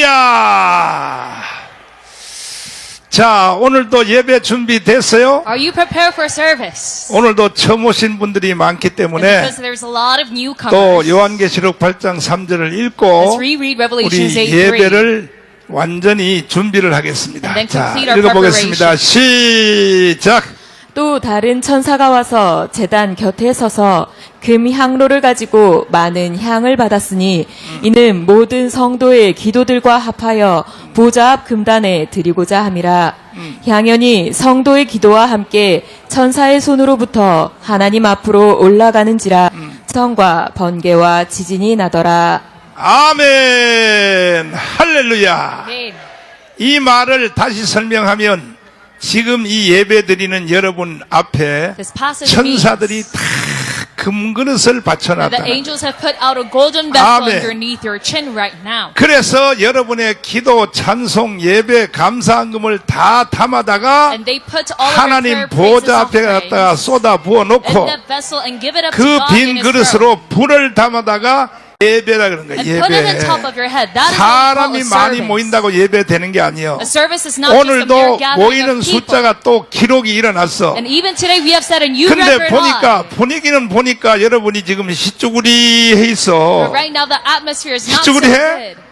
할렐루야. 자, 오늘도 예배 준비됐어요? Are you prepared for service? 오늘도 처음 오신 분들이 많기 때문에 Because there's a lot of 또 newcomers. 요한계시록 8장 3절을 Let's 읽고 reread Revelation 우리 8:3. 예배를 완전히 준비를 하겠습니다. And then 자, complete our 읽어보겠습니다. 시작. 또 다른 천사가 와서 제단 곁에 서서 금 향로를 가지고 많은 향을 받았으니 이는 모든 성도의 기도들과 합하여 보좌 앞 금단에 드리고자 함이라. 향연이 성도의 기도와 함께 천사의 손으로부터 하나님 앞으로 올라가는지라. 성과 번개와 지진이 나더라. 아멘. 할렐루야. Amen. 이 말을 다시 설명하면 지금 이 예배 드리는 여러분 앞에 This passage 천사들이 means 다 금그릇을 받쳐놨다. the angels have put out a golden vessel Amen. underneath your chin right now. 그래서 여러분의 기도, 찬송, 예배, 감사한금을 다 담아다가 And they put all of your 하나님 prayer, praises, 보좌 앞에 갖다가 offerings 쏟아 부어 in 놓고 that vessel and give it up to 그 God in 빈 His throne. 그릇으로 불을 담아다가 예배라 그런 거야. And put it on top 예배. of your head. That is what we call 사람이 a 많이 service. 모인다고 예배되는 게 아니에요. A service is not just a mere 오늘도 gathering 모이는 of people. 숫자가 또 기록이 일어났어. And even today we have set a new 근데 record 보니까 high. 분위기는 보니까 여러분이 지금 시쭈구리 해 있어. But right now the atmosphere is not so 시쭈구리 해? good.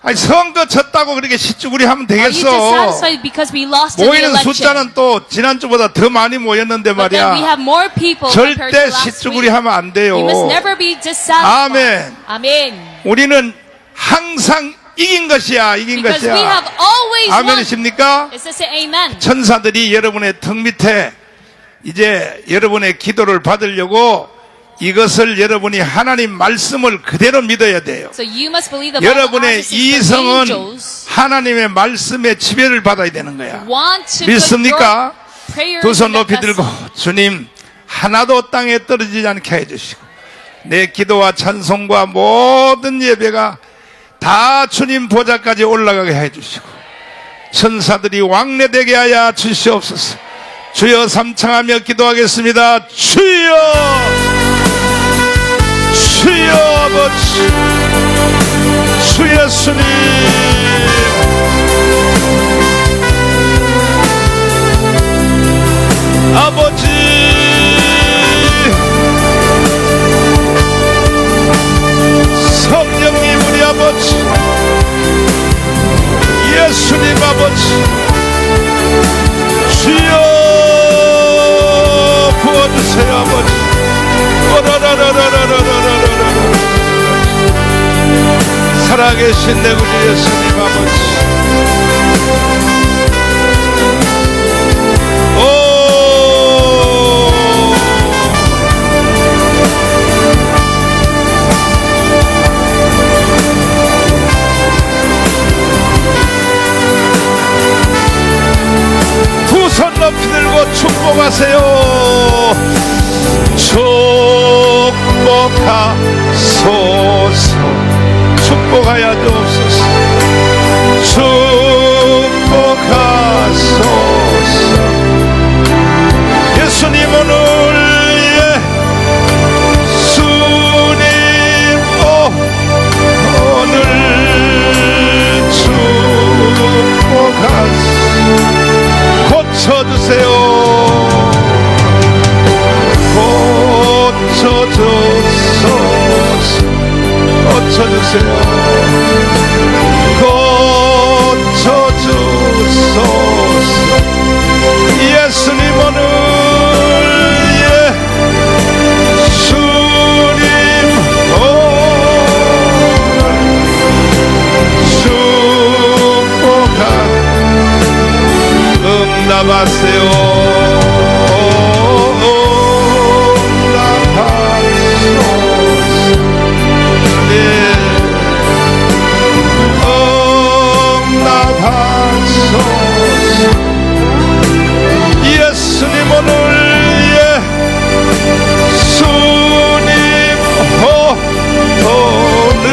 아니 선거 졌다고 그렇게 시쭈구리 하면 Are you 되겠어. dissatisfied because we lost in the 모이는 election? 숫자는 또 지난주보다 더 많이 모였는데 But then we 말이야. have more people compared to 절대 last 시쭈구리 week. 하면 안 돼요. You must never be dissatisfied. 아멘. Amen. 우리는 항상 이긴 것이야. 이긴 Because we 것이야. have always won. 아멘이십니까? It's just say amen. 천사들이 여러분의 등 밑에 이제 여러분의 기도를 받으려고 이것을 여러분이 하나님 말씀을 그대로 믿어야 돼요. So you must believe the Bible 여러분의 as it is. The 이성은 angels 하나님의 말씀의 지배를 받아야 되는 거야. want to put 믿습니까? your prayers 두 손 in that 높이 들고 vessel. 주님 하나도 땅에 떨어지지 않게 해주시고 내 기도와 찬송과 모든 예배가 다 주님 보좌까지 올라가게 해주시고 천사들이 왕래되게 하여 주시옵소서. 주여 삼창하며 기도하겠습니다. 주여 주여 아버지 주 예수님 아버지 성령님 우리 아버지 예수님 아버지 주여 부어주세요 아버지 살아계신 내 구주 예수님 아버지 두 손 높이 들고 축복하세요. 축복하소서 축복하여 주옵소서 축복하소서 예수님 오늘 예수님 오늘 축복하소서 고쳐주세요 고쳐주세요 고쳐주소서 예수님 오늘 예수님 오늘 축복하 응답하세요 예수님 오늘 예수님 오늘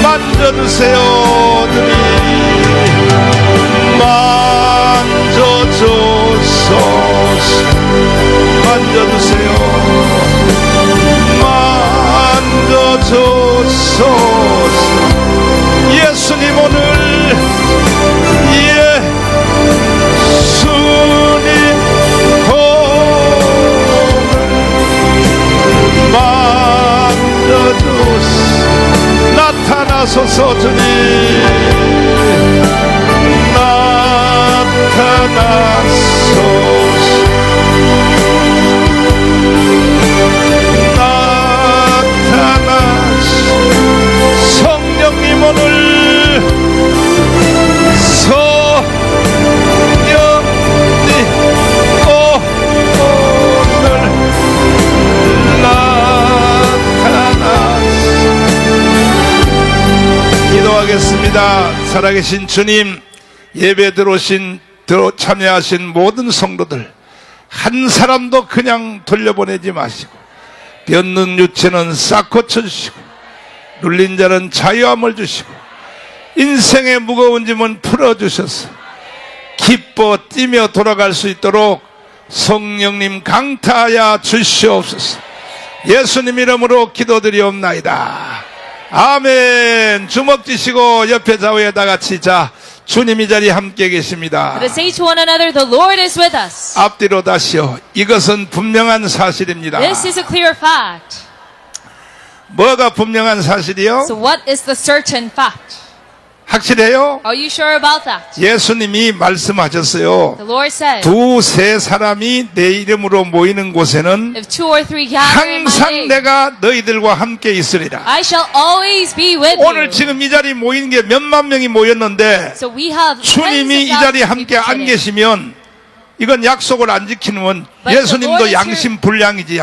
만져주세요 주님 나타나소서 주님 나타나소서 나타나소서 성령님 오늘 기도하겠습니다. 살아계신 주님, 예배 들어오신 참여하신 모든 성도들 한 사람도 그냥 돌려보내지 마시고 변는 유체는 싹 고쳐주시고 눌린 자는 자유함을 주시고 인생의 무거운 짐은 풀어주셔서 기뻐 뛰며 돌아갈 수 있도록 성령님 강타하여 주시옵소서. 예수님 이름으로 기도드리옵나이다. 아멘. 주먹 쥐시고 옆에 좌우에 다 같이 자 주님 이 자리에 함께 계십니다. Let us say to one another, the Lord is with us. 앞뒤로 다시요. 이것은 분명한 사실입니다. This is a clear fact. 뭐가 분명한 사실이요? So what is the certain fact? 확실해요? Are you sure about that? 예수님이 말씀하셨어요. The Lord said, 두세 사람이 내 이름으로 모이는 곳에는 if 2 or 3 gather in my 항상 name, 내가 너희들과 함께 있으리라. I shall always be with 오늘 you. 지금 이 자리에 모이는 게 몇만 명이 모였는데 So we have 주님이 이 tens of 자리에 thousands of 함께 people 안 today. 계시면 이건 약속을 안 지키는 건 But the 예수님도 Lord is 양심불량이지 Not here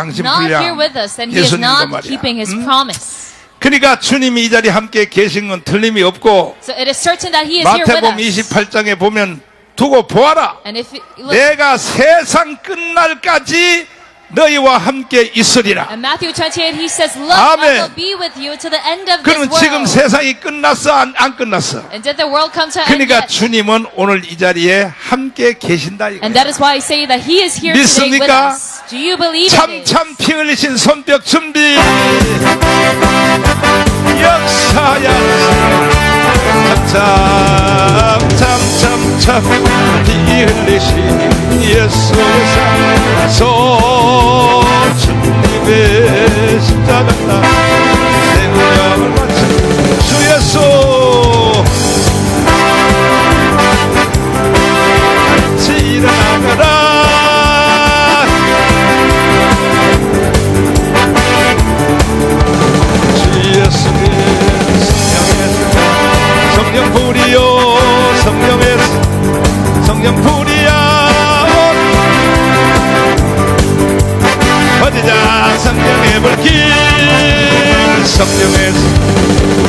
양심불량. with us, and He is 예수님도 not 말이야. keeping His 응? promise. 그러니까 주님이 이 자리에 함께 계신 건 틀림이 없고 So it is certain that He is here with 마태복음 us. 28장에 보면 두고 보아라. And if you look 내가 세상 끝날까지 너희와 함께 있으리라. in Matthew 28, He says, "Look, 아멘. I will be with you to the end of this 그럼 지금 world." 세상이 끝났어 안 끝났어? And did the world come to an end 그러니까 yet? 주님은 오늘 이 자리에 함께 계신다 이거야. And that is why I say that He is here today with 믿습니까? us. Do you believe in it? 참참 피 흘리신 손뼉 준비. 역사야. 참참참참 피 흘리신 예수의 산 주님의 십자가나 생명을 바친 주 예수 같이 일어나가라. 주 예수의 성령 불이요 성령의 성령 불이야 퍼지자 성령의 불길 성령의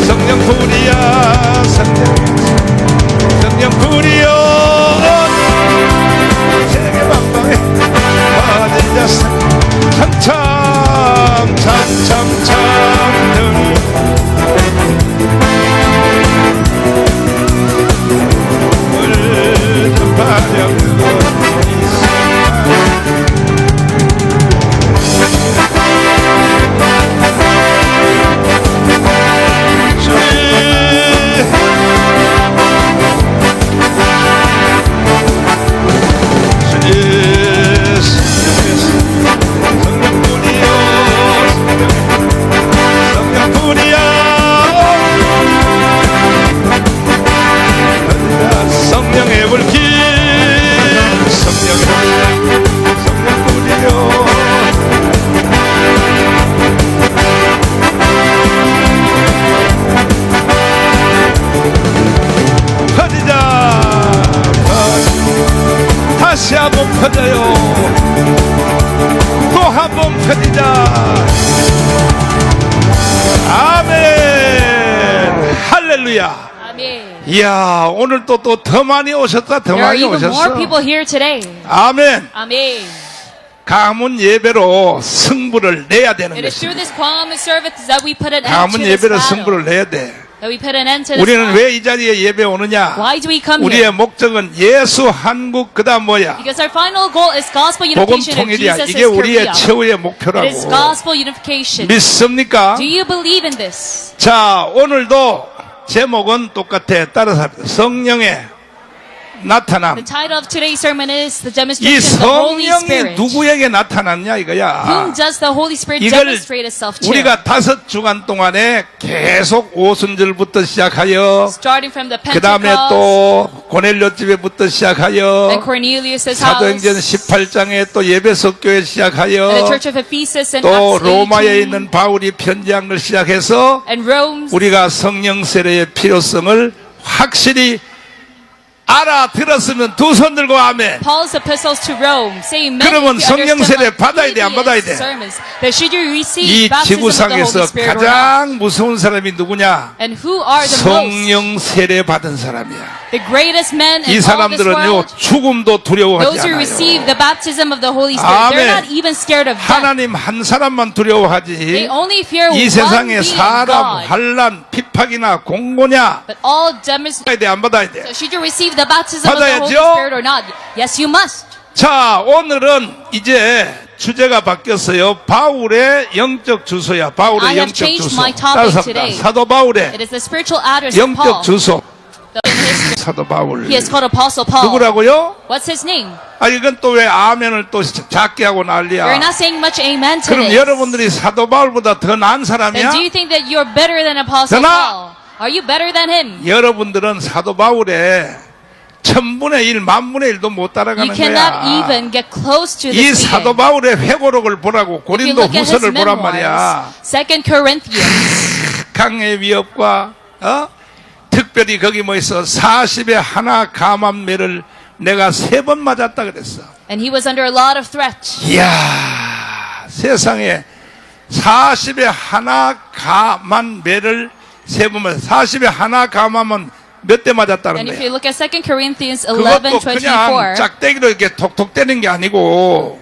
성령 불이야 성령 불이요 세계 방방에 퍼지자 참참참참참 성령의 불길 성령 불이요 퍼지자 다시 한번 퍼져요 또 한번 퍼지자 아멘 할렐루야 Amen. 이야 오늘 또 더 많이 오셨다 더 There are 많이 even more 오셨어 people here today. 아멘 Amen. 가문 예배로 승부를 내야 되는 It is 것입니다 through this common service that we put an end to 가문 this 예배로 battle. 승부를 내야 돼 That we put an end to this 우리는 battle. 왜 이 자리에 예배 오느냐 Why do we come 우리의 here? 목적은 예수 한국 그다음 뭐야 Because our final goal is gospel 복음 unification of 통일이야 Jesus 이게 is 우리의 Korea. 최후의 It is 목표라고 gospel unification. 믿습니까? Do you believe in this? 자 오늘도 제목은 똑같아 따라서 합니다 성령의 나타남. The title of today's sermon is The 이 Demonstration of the Holy 성령이 Spirit. 누구에게 나타났냐 이거야. Whom does the Holy Spirit 이걸 demonstrate itself to? 우리가 5주간 동안에 계속 오순절부터 시작하여 Starting from the 그 다음에 Pentecost 또 고넬료 집에부터 시작하여 and Cornelius' house 사도행전 18장에 또 예배석 교회 and the 시작하여 Church of Ephesus and 또 Acts 로마에 18 있는 바울이 편지한 걸 시작해서 and Rome. 우리가 성령 세례의 필요성을 확실히 알아들었으면 두 손 들고 아멘. Paul's epistles to Rome say many 그러면 if you 성령 understand 세례 my 받아야 돼, 안 받아야 돼? previous sermons, that should you receive 이 baptism of the Holy 지구상에서 Spirit or not? 가장 무서운 사람이 누구냐? And who are the most, 성령 세례 받은 사람이야. the greatest men 이 in all this 사람들은요 world? 죽음도 두려워하지 Those who receive 않아요. the baptism of the Holy Spirit, they're 아멘. not even scared of death. 하나님 한 사람만 They 두려워하지. only fear 이 one 세상에 being, 사람, God. 환란, 핍박이나 공고냐 But all demonstrate. 받아야 돼, 안 받아야 돼? So should you receive the baptism of the Holy 받아야죠. Spirit or not? Yes, you must. 자, 오늘은 이제 주제가 바뀌었어요. 바울의 영적 주소야. I 바울의 have 영적 changed 주소. my topic 따라서 today. 사도 It 바울의 is the spiritual address of 영적 Paul. 주소. In his, 사도 바울. he is called Apostle Paul. 누구라고요? What's his name? 아, 이건 또 왜 아멘을 또 작게 하고 We're 난리야. not saying much amen to 그럼 this. 여러분들이 사도 바울보다 더 나은 Then 사람이야? do you think that you're better than Apostle 더 나아. Paul? Are you better than him? 여러분들은 사도 바울의 1000분의 1, 10,000분의 1도 못 You 따라가는 cannot 거야. even get close to 이 this 사도 meeting. 바울의 회고록을 보라고 If you 고린도 look at his 후서를 보란 말이야. memoirs, 2 Corinthians, 강의 위협과 특별히 거기 뭐 있어 40에 하나 감암매를 내가 3번 맞았다 그랬어. and he was under a lot of threat. 이야, 세상에 40에 하나 감암매를 3번 맞았어. 40에 하나 감암은 몇 대 맞았다는 And if 거야. you look at 2 Corinthians 그것도 그냥 11:24, 짝대기로 이렇게 톡톡 때리는 게 아니고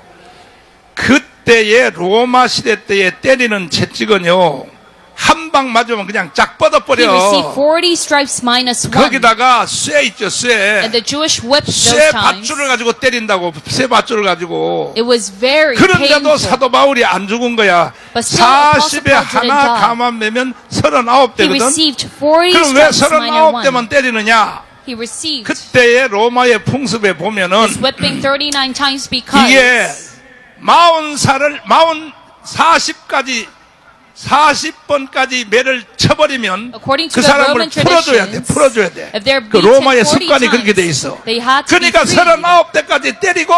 그때의 로마 시대 때에 때리는 채찍은요 한 방 맞으면 그냥 쫙 he received 뻗어버려. 40 stripes minus 1. 거기다가 쇠 있죠, 쇠. And the Jewish whipped those 쇠 times. 밧줄을 가지고 때린다고. 쇠 밧줄을 가지고. It was very 그런데도 painful. 사도 바울이 안 죽은 거야. But still, Apostle 40에 Paul didn't 하나 die. 감암매면 He 39대거든. received 40 그럼 왜 stripes minus 39대만 1. 때리느냐? He received 그때의 로마의 풍습에 보면은 this whipping 39 times because 이게 40까지 40번까지 매를 쳐버리면 according to 그 the 사람을 Roman 풀어줘야 돼. traditions, 풀어줘야 돼. if they're 그 beaten 로마의 40 습관이 그렇게 돼 times, 있어. they had to be 그러니까 freed. 39대까지 때리고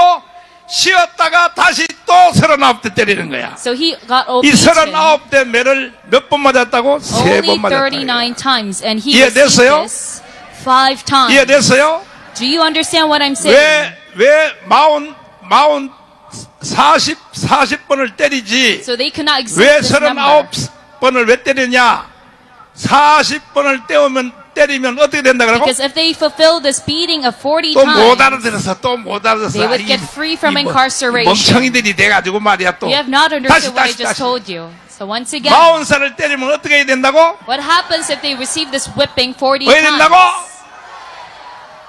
쉬었다가 다시 또 39대 때리는 거야. So he got 이 beaten 39대 매를 몇 번 맞았다고? 3번 only 맞았다. 39 times, and he 이해됐어요? received this 5 times. 이해됐어요? Do you understand what I'm saying? 왜 40번을 때리지? So they could not exist 왜 this number. 39번을 왜 때리냐? 40번을 때리면 어떻게 된다 그러고? Because if they fulfill this beating of 40 또 못 times, 알아들어서 또 못 알아들어서 they would get free from 이 incarceration. 멍청이들이 돼가지고 말이야 또 you have not understood what I 다시 just told you. So once again, 40살을 때리면 어떻게 해야 된다고? what happens if they receive this whipping 40 왜 된다고? times?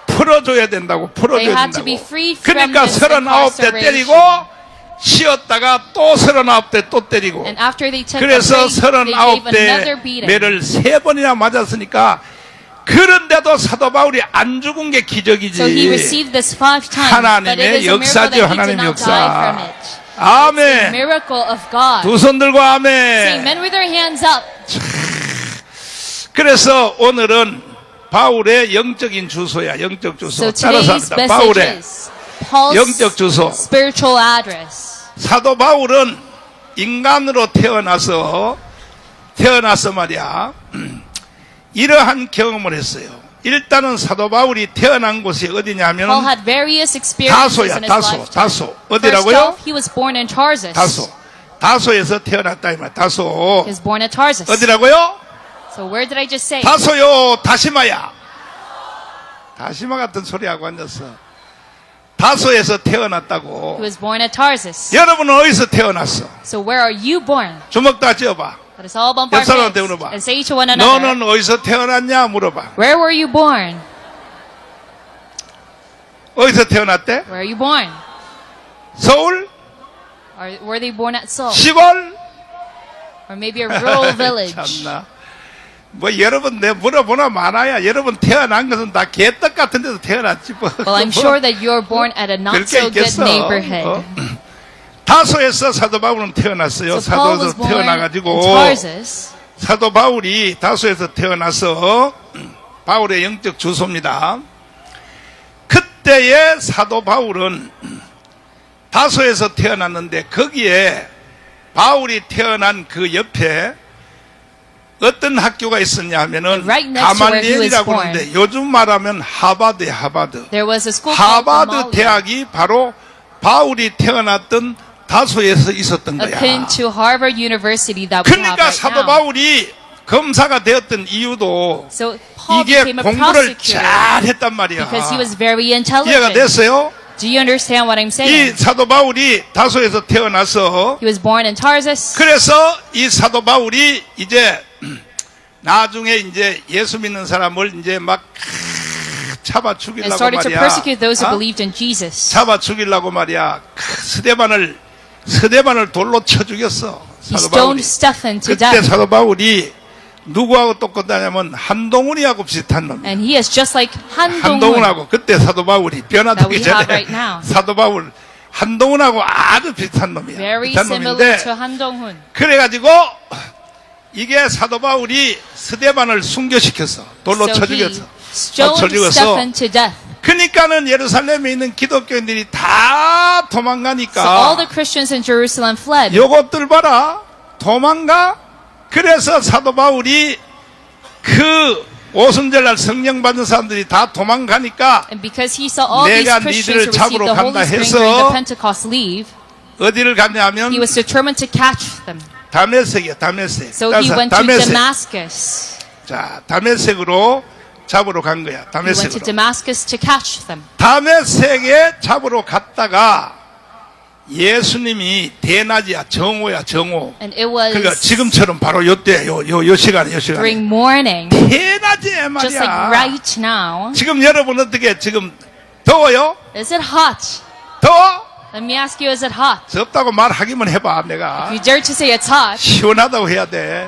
풀어줘야 된다고. They 풀어줘야 had to 된다고. be freed from 그러니까 this 39대 때리고 incarceration. 쉬었다가 또 39대 또 때리고 And after they took a 그래서 break, they gave another 39대 beating. 매를 3번이나 맞았으니까 그런데도 사도 바울이 안 죽은 게 기적이지. So he received this 5 times, but 하나님의 it is a miracle 역사죠. that he did 하나님의 not die 역사. from it. It's a 아멘. miracle of God. 두 손 들고 Say 아멘. amen with their hands up. 그래서 오늘은 바울의 영적인 주소야. 영적 주소. So 따라서 today's 합니다. message 바울의 is Paul's 영적 주소. spiritual address. 사도 바울은 인간으로 태어나서 말이야. 이러한 경험을 했어요. 일단은 사도 바울이 태어난 곳이 어디냐면 Paul had various experiences 다소야. in his 다소. lifetime. 다소. First 어디라고요? off, he was born in Tarsus. 다소. 다소에서 태어났다 이 말. 다소. He was born at Tarsus. 어디라고요? So where did I just say? 다소요. 다시마야. 다시마 같은 소리하고 앉았어. 다소에서 He 태어났다고. was born at Tarsus. 여러분은 어디서 태어났어? So where are you born? 주먹 다 쥐어봐. Let us all bump our 옆 사람한테 heads 물어봐. and say to one another, 너는 어디서 태어났냐 물어봐. where were you born? 어디서 태어났대? Where are you born? 서울? Or were they born at Seoul? 시골? Or maybe a rural village? 참나. 뭐 여러분 내 물어보나 마나야. 여러분 태어난 것은 다 개떡 같은 데서 태어났지 뭐. Well, I'm sure that you were born at a not 별게 so good 있겠어. neighborhood. 다소에서 사도 바울은 태어났어요. So Paul was 사도에서 born in 태어나가지고 Tarsus. 사도 바울이 다소에서 태어나서 바울의 영적 주소입니다. 그때의 사도 바울은 다소에서 태어났는데 거기에 바울이 태어난 그 옆에 어떤 학교가 있었냐 하면은 Right next to where he was 가말리엘이라고 born. 하는데 요즘 말하면 하버드에 하버드. There was a school called 하버드 Gamaliel, 대학이 바로 바울이 태어났던 다소에서 있었던 거야. akin to Harvard University that we have 그러니까 right 사도 now. 바울이 검사가 되었던 이유도 So Paul 이게 became a 공부를 prosecutor 잘 했단 말이야. because he was very 이해가 intelligent. 됐어요? Do you understand what I'm 이 saying? 사도 바울이 다소에서 태어나서 He was born in Tarsus. 그래서 이 사도 바울이 이제 나중에 이제 예수 믿는 사람을 이제 막 잡아 And 죽이려고 started to 말이야. persecute those who 어? believed in Jesus. 잡아 죽이려고 말이야. 스데반을 돌로 쳐 죽였어. He 사도 바울이. stoned Stephen to 그때 death. 사도 바울이 누구하고 똑같다냐면 한동훈이하고 비슷한 놈. And he is just like Han Dong-hoon. 한동훈하고 그때 사도 바울이 That we 변화되기 have 전에 right now. 사도 바울 한동훈하고 아주 비슷한 놈이야. Very 비슷한 similar 놈인데 to Han Dong-hoon. 그래가지고 이게 사도 바울이 스데반을 순교시켰어. 돌로 So 쳐 he 죽였어. stoned 죽였어. Stephen to death. 그러니까는 예루살렘에 있는 기독교인들이 다 So all 도망가니까 the Christians in Jerusalem fled. 요것들 봐라. 도망가? 그래서 사도 바울이 그 오순절날 성령 받은 사람들이 다 도망가니까 And because he saw all these 내가 Christians who 니들을 received 잡으러 the Holy 간다 Spirit 해서 during the Pentecost leave, 어디를 갔냐면 he was determined to catch them. 다메섹이야. 다메섹. So he went to Damascus. 자, 다메섹으로 잡으러 간 거야. He went to 다메섹으로. Damascus to catch them. 다메섹에 잡으러 갔다가 예수님이 대낮이야. 정오야. 정오. And it was 그러니까 지금처럼 바로 요때 요 시간에 during morning, 대낮에 just like 말이야. right now. 지금 여러분 어떻게 지금 더워요? Is it hot? 더워? Let me ask you, is it hot? 덥다고 말하기만 해봐. 내가 If you dare to say it's hot, 시원하다고 해야 돼.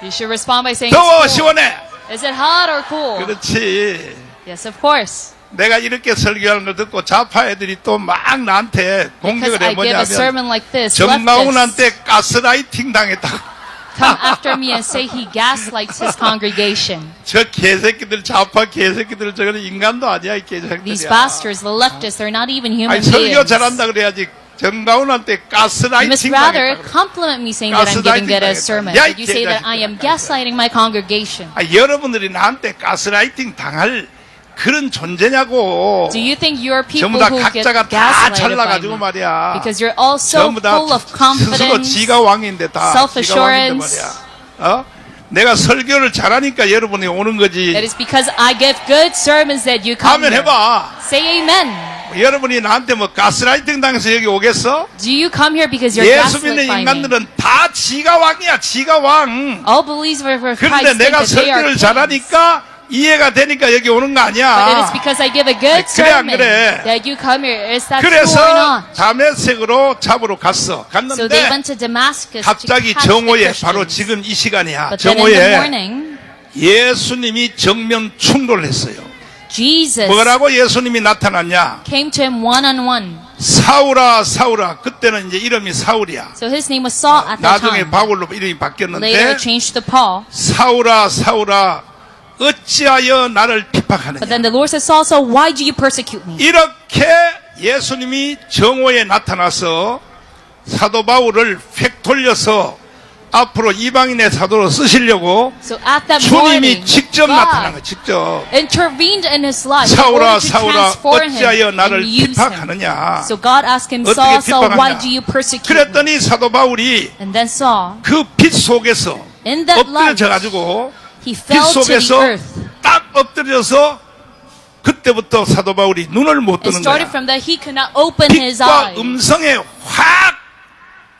you should respond by saying 더워 it's cool. 시원해. Is it hot or cool? 그렇지. Yes, of course. 내가 이렇게 설교하는 걸 듣고 좌파 애들이 또 막 나한테 공격을 Because 해 I give a 뭐냐면 sermon like this, leftists 정가훈한테 가스라이팅 당했다고. come after me and say he gaslights his congregation. 저 개새끼들 좌파 개새끼들 저거는 인간도 아니야 이 These 개새끼들이야. bastards, the leftists, they're not even human 아니 설교 beings. 잘한다 그래야지. 정가훈한테 You must 가스라이팅 rather 당했다고. compliment me saying that I'm giving good a sermon. 야, But you say that I am gaslighting my congregation. 아, 여러분들이 나한테 가스라이팅 당할 그런 존재냐고. Do you think you are 전부 people 다 who get 각자가 다 gaslighted by 잘나가지고 me? 말이야. Because you're all so 전부 다 full of 스스로 confidence. 지가 왕인데 다 지가 왕인데 self-assurance. 말이야. 어? 내가 설교를 잘하니까 여러분이 오는 거지. It is because I give good sermons that you come 아멘 here. 해봐. Say amen. 여러분이 나한테 뭐 가스라이팅 당해서 여기 오겠어? Do you come here because you're 예수 gaslit 믿는 by me? 인간들은 다 지가 왕이야. 지가 왕. All believers of 그런데 Christ think 내가 that they are 설교를 kings. 잘하니까 이해가 되니까 여기 오는 거 But it is 아니야. because I give a 아니, good 그래, 안 sermon 그래? that you come here. Is that true or 그래서 not? 다메섹으로 잡으러 갔어. So they 갔는데 went to Damascus to 갑자기 catch the 정오에 Christians. 바로 지금 이 시간이야. But then in the 정오에 morning, 예수님이 정면 충돌을 했어요. Jesus 뭐라고 예수님이 나타났냐? came to him one-on-one. 사울아 사울아. 그때는 이제 이름이 사울이야. So his name was Saul at that 나중에 time. 바울로 이름이 Later 바뀌었는데 it changed to Paul. 사울아 사울아 어찌하여 나를 But 핍박하느냐. then the Lord said, Saul, so why do you persecute me? 이렇게 예수님이 정오에 나타나서 사도 바울을 획 돌려서 앞으로 이방인의 사도로 쓰시려고 So at that 주님이 morning, 직접 나타난 거예요. God 직접. intervened in his life in 사울아 order to 사울아 transform 어찌하여 him 나를 and use him. 핍박하느냐. So God asked him, 어떻게 Saul, Saul, why 핍박하냐. do you persecute me? 그랬더니 사도 바울이 And then Saul, 그 빛 속에서 in that light, 엎드려져 가지고 he 빛 fell to the 속에서 earth. 딱 엎드려서 그때부터 사도 바울이 눈을 못 And 뜨는 started 거야. from that, he could not open his 빛과 eyes. 음성에 확.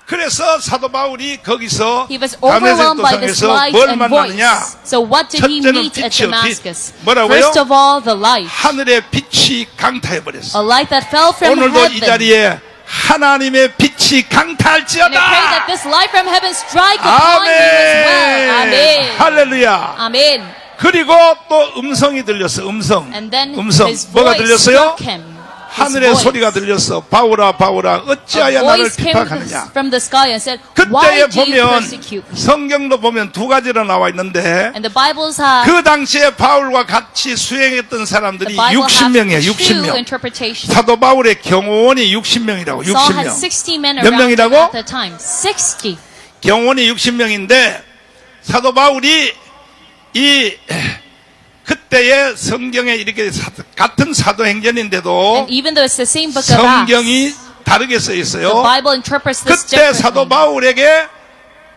그래서 사도 바울이 거기서 He was 다메섹 overwhelmed by this 도상에서 light 뭘 and 만나느냐? voice. So what did he 첫째는 meet at 빛이요, Damascus? 빛. 뭐라고요? First of all, the light. 하늘의 빛이 강타해 A 버렸어. light that fell from 오늘도 이 heaven. 자리에 하나님의 빛이 And I pray that 강타할지어다. this light from heaven strike upon you as well. 아멘. 할렐루야. Amen. 그리고 또 음성이 들렸어. 음성. And then 음성. his 뭐가 voice 들렸어요? struck him. 하늘의 His voice. 소리가 들렸어. 바울아 바울아 A 어찌하여 나를 voice came 핍박하느냐. from the sky and said, 그때에 why do you 보면 persecute me? 성경도 보면 두 가지로 나와 있는데 And the Bibles have 그 당시에 바울과 같이 수행했던 사람들이 the Bible 60명이에요. has two 60명. interpretations. 사도 바울의 경호원이 60명이라고. Saul had 60명. 60 men 몇 around him 명이라고? at the time. 60. 경호원이 60명인데 사도 바울이 이 그때의 성경에 이렇게 같은 사도행전인데도 And even though it's the same book of Acts, 성경이 다르게 써 the 있어요. Bible interprets this 그때 사도 differently. 바울에게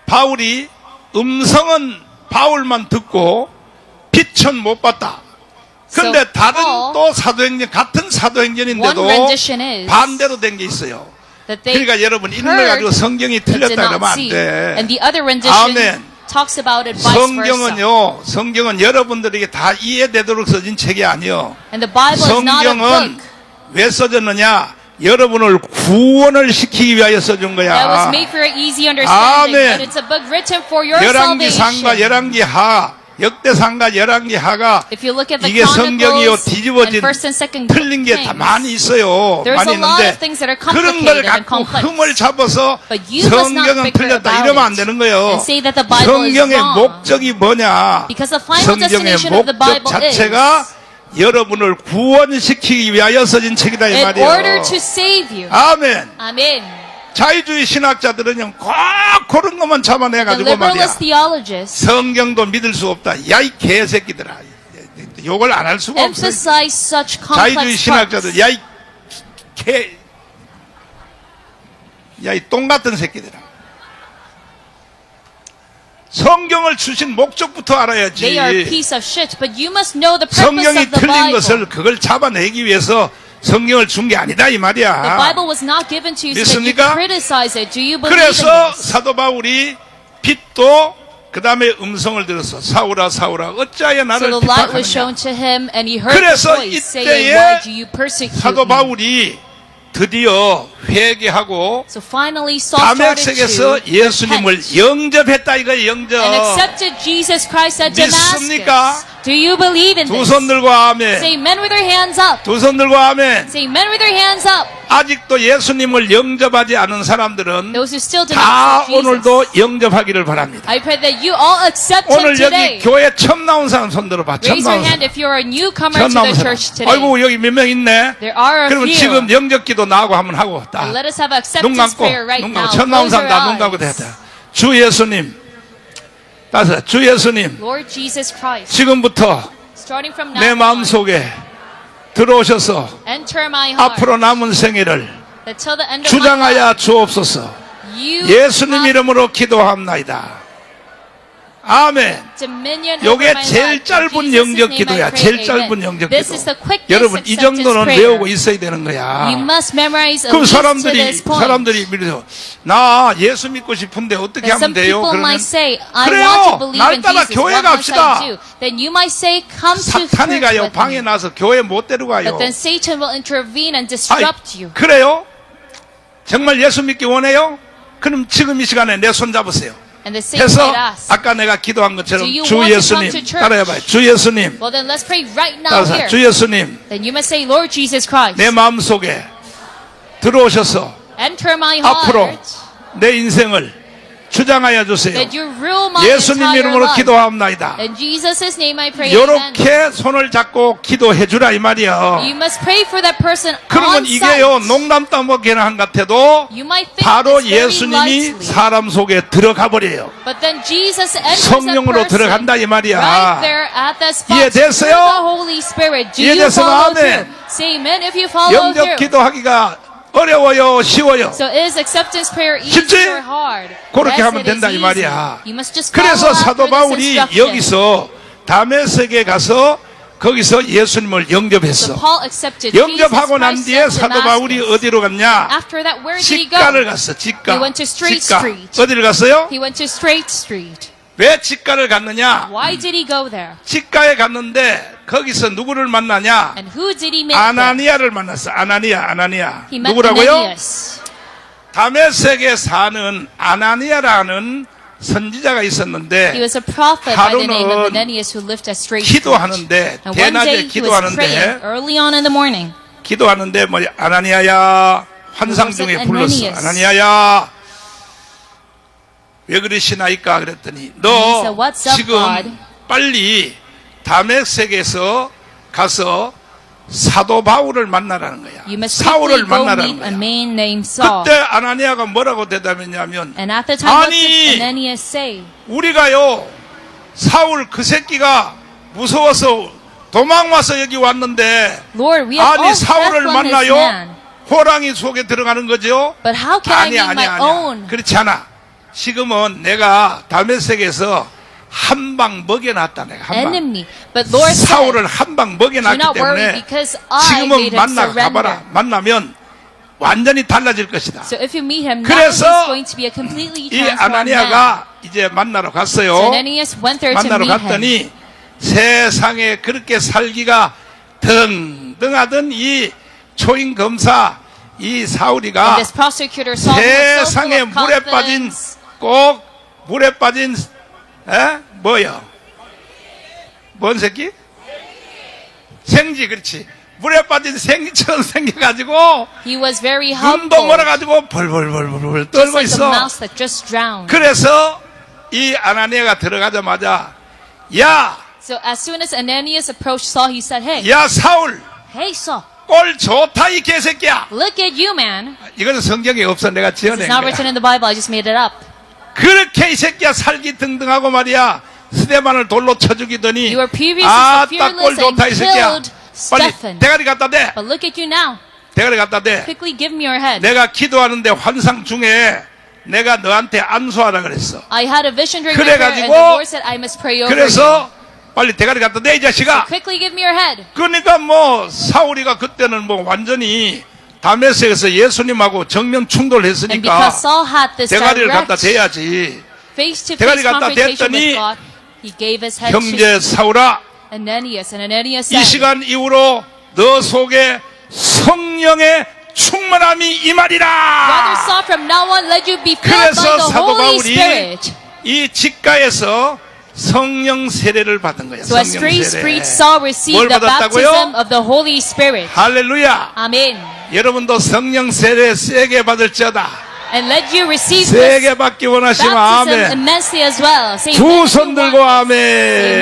바울이 음성은 바울만 듣고 빛은 못 봤다. 근데 So, 다른 Paul, 또 사도행전 같은 사도행전인데도 one rendition is 반대로 된 게 있어요. that they 그러니까 여러분 이런 걸 heard 가지고 성경이 but did 틀렸다 not 그러면 안 see. 돼. And the other rendition 아멘. talks about it vice versa. 성경은 여러분들에게 다 이해되도록 써진 책이 아니요. And the Bible is not a 성경은 book 왜 써졌느냐? 여러분을 구원을 시키기 위하여 써준 that 거야. was made for your easy understanding, 아멘. but it's a book written for your 열왕기상과 salvation. 열왕기하, 역대상과 열왕기하가 If you look at the 이게 성경이요 Chronicles 뒤집어진 and First and Second 틀린 게 다 Kings, 많이 있어요. there's 많이 a lot 있는데 of things that are 그런 걸 complicated and 갖고 complex. 흠을 잡아서 But you must not 성경은 bicker 틀렸다 about 이러면 안 it 되는 거예요. and say that the Bible is 성경의 wrong. 목적이 뭐냐? Because the final 성경의 destination of the 목적 Bible 자체가 is 여러분을 구원시키기 위하여 써진 책이다 이 in order 말이에요. to save you. 아멘. Amen. 자유주의 신학자들은요, 꼭 그런 것만 The 잡아내가지고 말이야. liberalist theologists 성경도 믿을 수 없다. 야, 이 개새끼들아. 욕을 안 할 수가 없어. emphasize such 자유주의 complex 신학자들, parts. 야, 이 개, 야, 이 똥 같은 새끼들아. 성경을 주신 목적부터 알아야지. They are a piece of shit, but you must know the purpose 성경이 of the 틀린 Bible. 것을 그걸 잡아내기 위해서 성경을 준 게 아니다 이 The 말이야. Bible was not given to you so that you 믿습니까? can criticize it. Do you believe in 그래서 this? 사도 바울이 빛도 그 다음에 음성을 들었어. 사울아 사울아 어찌하여 So 나를 the light was 핍박하느냐. shown to him, and he heard the 그래서 voice saying, 이때에 "Why do you persecute 사도 me?" 바울이 드디어 회개하고 So finally, Saul started 다메섹에서 to 예수님을 repent 영접했다 이거예요. 영접. and accepted Jesus Christ at 믿습니까? Damascus. Do you believe in 두 this? 손 들고 아멘. Say amen with your hands up. 두 손 들고 아멘. Say amen with your hands up. 아직도 예수님을 영접하지 않은 사람들은 Those who still do 다 not accept Jesus. 오늘도 영접하기를 바랍니다. I pray that you all accept Him 오늘 today. 여기 교회 처음 나온 사람 손 들어봐. 처음 Raise your 나온 hand 사람. if you're a newcomer 처음 to 나온 the 사람. church today. 아이고 여기 몇 명 있네. There are a 그러면 few. 지금 영접기도 나하고 한번 하고 딱. Let us have 눈 acceptance 감고 prayer right 눈 now. 감고 처음 나온 사람 Close your 다 눈 감고 eyes. 돼야 돼. 주 예수님. 따서 주 예수님. Lord Jesus Christ, 지금부터 starting from now 내 on, 마음속에 들어오셔서 enter my heart. 앞으로 남은 생애를 That till the end of my life, 주장하여 주옵소서. you 예수님 have 이름으로 기도합나이다. 아멘. dominion over 요게 my 제일 life. In 짧은 Jesus' 영접 name I 기도야. pray, 제일 amen. 짧은 영접 This 기도. is the quickest 여러분 이 acceptance 정도는 prayer. 외우고 있어야 되는 거야. You must memorize at 그럼 least to this point. 사람들이 밀어서 나 예수 믿고 싶은데 어떻게 And 하면 some 돼요? people 그러면 might say, I 그래요. want to believe 날 in 따라 Jesus. 교회 What must 갑시다. I do? Then you might say, come to church 사탄이가요 with 방에 me. 나서 교회 못 데려가요. But then Satan will intervene and 아이, disrupt you. 그래요? 정말 예수 믿기 원해요? 그럼 지금 이 시간에 내 손 잡으세요. And the Satan 해서 might ask, 아까 내가 기도한 것처럼 Do you 주 want to 예수님 come to church? 따라해봐요. 주 예수님 well then let's pray right now 따라서 here. 주 예수님 Then you must say, Lord Jesus Christ, 내 마음속에 들어오셔서 enter my 앞으로 heart. 내 인생을 주장하여 주세요. That you rule my 예수님 entire 이름으로 life. 기도합나이다. In Jesus' name I pray. Amen. 요렇게 손을 잡고 기도해 주라 이 말이야. You must pray for that person 그러면 on 이게요 site. 농담 따먹기는 한 같아도 You might think 바로 it's very 예수님이 lightly. 사람 속에 들어가 버려요. But then Jesus enters 성령으로 that person 들어간다 이 말이야. right there at that spot. 이해됐어요? through the Holy Spirit. Do you 이해됐으면 follow 아멘. through? Say amen if you follow 영접 through. 기도하기가 어려워요, 쉬워요. So is acceptance prayer easy 쉽지? or hard? 그렇게 Yes, 하면 it is 된다 이 easy. 말이야. You must just follow 그래서 after 사도 this 바울이 instruction. 여기서 다메섹에 가서 거기서 예수님을 So 영접했어. Paul accepted 영접하고 Jesus 난 Christ 뒤에 at 사도 바울이 Damascus. 어디로 갔냐? After that, where did he go? 직가를 갔어. 직가. He went to Straight 직가. Street. 어디를 갔어요? He went to Straight Street. 왜 직가를 갔느냐? Why did he go there? 직가에 갔는데 거기서 누구를 만나냐? And who did he meet there? 아나니아를 만났어. 아나니아. He met 누구라고요? Ananias. 다메섹에 사는 아나니아라는 선지자가 He 있었는데 was a prophet by the name of 하루는 Ananias who lived a straight street. 기도하는데 And one 대낮에 day he was praying 기도하는데 early on in the morning. 기도하는데 뭐 아나니아야 환상 The Lord 중에 said, 불렀어. "Ananias." 아나니아야 왜 그러시나이까 그랬더니 he 너 said, "What's up, 지금 God?" 빨리 다메섹에서 가서 사도 바울을 만나라는 거야. You must 사울을 quickly go 만나라는 meet a 거야. man named Saul. 그때 아나니아가 뭐라고 대답했냐면 And at the time, what 아니, did Ananias say? 우리가요 사울 그 새끼가 무서워서 도망와서 여기 왔는데 Lord, we have 아니 all 사울을 fled from this 만나요? man. 호랑이 속에 들어가는 거죠? But how can I meet my own? 그렇지 않아. 지금은 내가 다메섹에서 한 방 먹여놨다 내가 한 방. enemy? But Lord said, 사울을 한 방 do 먹여놨기 not worry 때문에 because I 지금은 made him 만나 surrender. 가봐라. 만나면 완전히 달라질 것이다. So if you meet him now, 그래서 he's going to be a completely 이 transformed man. 아나니아가 이제 만나러 갔어요. So Ananias went there to 만나러 meet him. 갔더니 세상에 그렇게 살기가 등등하던 이 초임 검사 이 And 사울이가 this prosecutor Saul who was so full 세상에 of 물에 빠진 confidence. 꼭 물에 빠진 뭐요? 뭔 새끼? 생쥐 그렇지. 물에 빠진 생쥐처럼 생겨가지고 He was very 눈도 humble, 멀어가지고 벌벌벌벌 just 떨고 like a 있어. mouse that just drowned. 그래서 이 아나니아가 들어가자마자 야, So as soon as Ananias approached Saul, he said, "Hey, 야 사울 hey Saul, 꼴 좋다 이 개새끼야. look at you, man. 이거는 성경에 없어 내가 It's 지어낸 not 거야. written in the Bible. I just made it up. 그렇게 이 새끼야 살기 등등하고 말이야 스데반을 돌로 쳐 죽이더니 You were previously 아따 꼴 fearless and 좋다 이 새끼야. killed 빨리 Stephen. 대가리 갖다 대. But look at you now. 대가리 갖다 대. Quickly give me your head." 내가 기도하는데 환상 중에 내가 너한테 안수하라 그랬어. I had a vision during my prayer, and 그래가지고 the Lord said, "I must pray over you." 그래서 빨리 대가리 갖다 대 이 자식아. Quickly give me your head. 그러니까 뭐 사울이가 그때는 뭐 완전히 다메섹에서 예수님하고 정면 And 충돌했으니까 because Saul had this 대가리를 갖다 direct 대야지. face-to-face 대가리 갖다 confrontation 댔더니 with God, he gave his head 형제 사울아, to Ananias, and Ananias 이 said, 시간 이후로 너 속에 성령의 충만함이 "Brother 임하리라. Saul, from now on, let you be filled by 그래서 the 사도 Holy 바울이 Spirit." 이 직가에서 성령 세례를 받은 거야. So as 성령 Grace 세례. preached, Saul received 뭘 the 받았다고요? baptism of the Holy Spirit. 할렐루야. Amen. 여러분도 성령 세례 세게 받을지어다. And let you receive 세게 this 받기 원하시면 baptism 아멘. immensely as well. Say 두 amen if 손 you 들고 want. 아멘.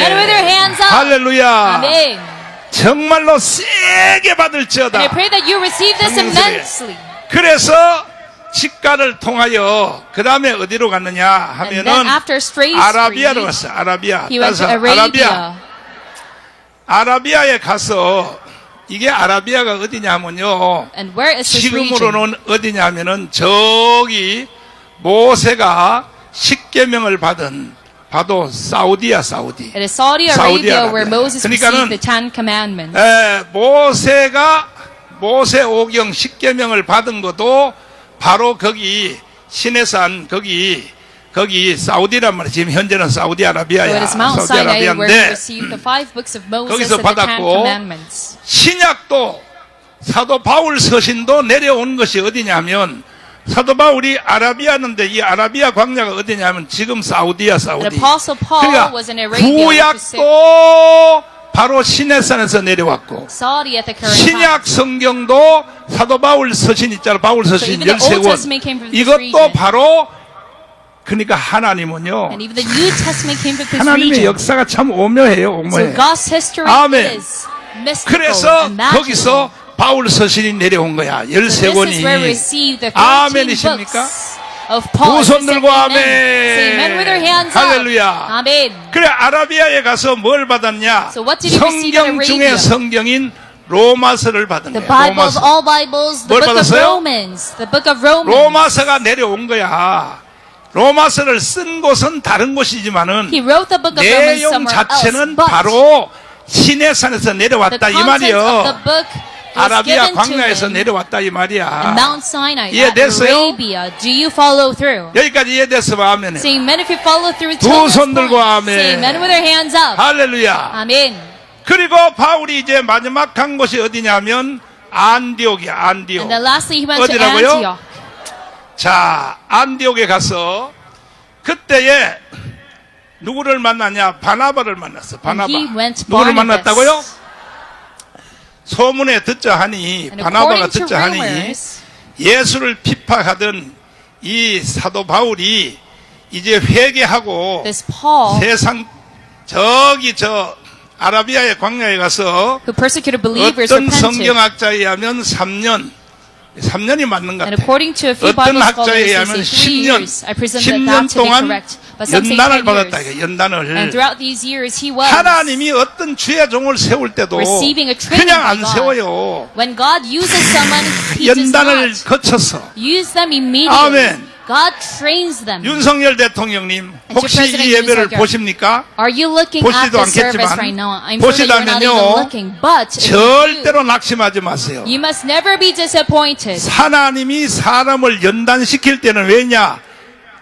Amen with your hands up. 할렐루야. Amen. 정말로 세게 받을지어다. And I pray that you receive this 성령 세례. immensely. 그래서 직가를 통하여 그 다음에 어디로 갔느냐 And then 하면은 after Straight 아라비아로 Street, 갔어. 아라비아. he went to 따라서 Arabia. 아라비아에 가서 이게 아라비아가 어디냐면요. And where is this region? 지금으로는 어디냐면은 저기 모세가 십계명을 받은 바로 사우디야 사우디. It is Saudi Saudi Arabia where Arabia. Moses 그러니까는 received the Ten Commandments. 모세가 모세 오경 십계명을 받은 것도 바로 거기 시내산 거기 사우디란 말이야. 지금 현재는 So 사우디아라비아야. it is Mount Sinai where he 사우디아라비아인데 received the 5 books of Moses 거기서 and the Ten 받았고 Commandments. 신약도 사도 바울 서신도 내려온 것이 어디냐면 사도 바울이 아라비아인데 이 아라비아 광야가 어디냐면 지금 사우디야 And 사우디. Apostle Paul 그러니까 was in Arabia, which is 구약도 바로 시내산에서 내려왔고 Saudi at the current time. 신약 성경도 사도 바울 서신 있잖아. 바울 So 서신 even the Old 13권. Testament came from this 이것도 region. 바로 그러니까 하나님은요. And even the New Testament came from this 하나님의 region. 역사가 참 오묘해요. So 오묘해. God's history 아멘. is mystical 그래서 and magical. 거기서 바울 서신이 내려온 거야. So this is where we 13권이. receive the 13 아멘이십니까? books of Paul. 두 손 Say 들고 amen. 아멘. Say amen with your hands up. 할렐루야. Amen. 그래 아라비아에 가서 뭘 받았냐? So what did he receive in 성경 중에 Arabia? 성경인 로마서를 받은 The 거야. Bible of 로마서. all Bibles, the 뭘 book of 받았어요? Romans, the book of Romans. 로마서가 내려온 거야. 로마서를 쓴 곳은 다른 곳이지만은 He wrote the book of Romans 내용 somewhere else, 자체는 but 바로 시내산에서 the 내려왔다 이 content of the 말이요. book was 아라비아 given to 광야에서 him 내려왔다 이 in 말이야. Mount Sinai at 이해됐어요? Arabia. Do you follow through? 여기까지 이해됐으면 아멘. Say amen if you follow through 두 till this 손 들고 point. 아멘. Say amen with your hands up. 할렐루야. Amen. 그리고 바울이 이제 마지막 간 곳이 어디냐면 안디옥이야. 안디옥. And then lastly, he went to 어디라고요? Antioch. 자, 안디옥에 가서 그때에 누구를 만났냐? 바나바를 만났어. 바나바. And he went to 누구를 Barnabas. 만났다고요? 소문에 듣자 하니, And 바나바가 according to 듣자 하니 rumors, 예수를 핍박하던 이 사도 바울이 이제 회개하고 this Paul, 세상 저기 저 아라비아의 광야에 가서 who persecuted believers, 어떤 repented. 성경학자에 의하면 3년이 맞는 것 And 같아. according to a few 어떤 Bible 학자에 scholars, 의하면 they say 3 years. I presume that 10년 to be 동안 correct. But some say 연단을 10 받았다. years. 이거 연단을. And throughout these years, he was 하나님이 어떤 주의 종을 세울 때도 receiving a training 그냥 by 안 God. 세워요. When God uses someone, he does 연단을 not 거쳐서. use them immediately. 아멘. God trains them. 윤석열 대통령님 And 혹시 to President 이 예배를 윤석열. 보십니까? Are you looking at 보시지도 the service 않겠지만 right now? I'm sure that you're not 보시다면요, even looking. But if you do, 절대로 낙심하지 마세요. you must never be disappointed. 하나님이 사람을 연단시킬 때는 왜냐?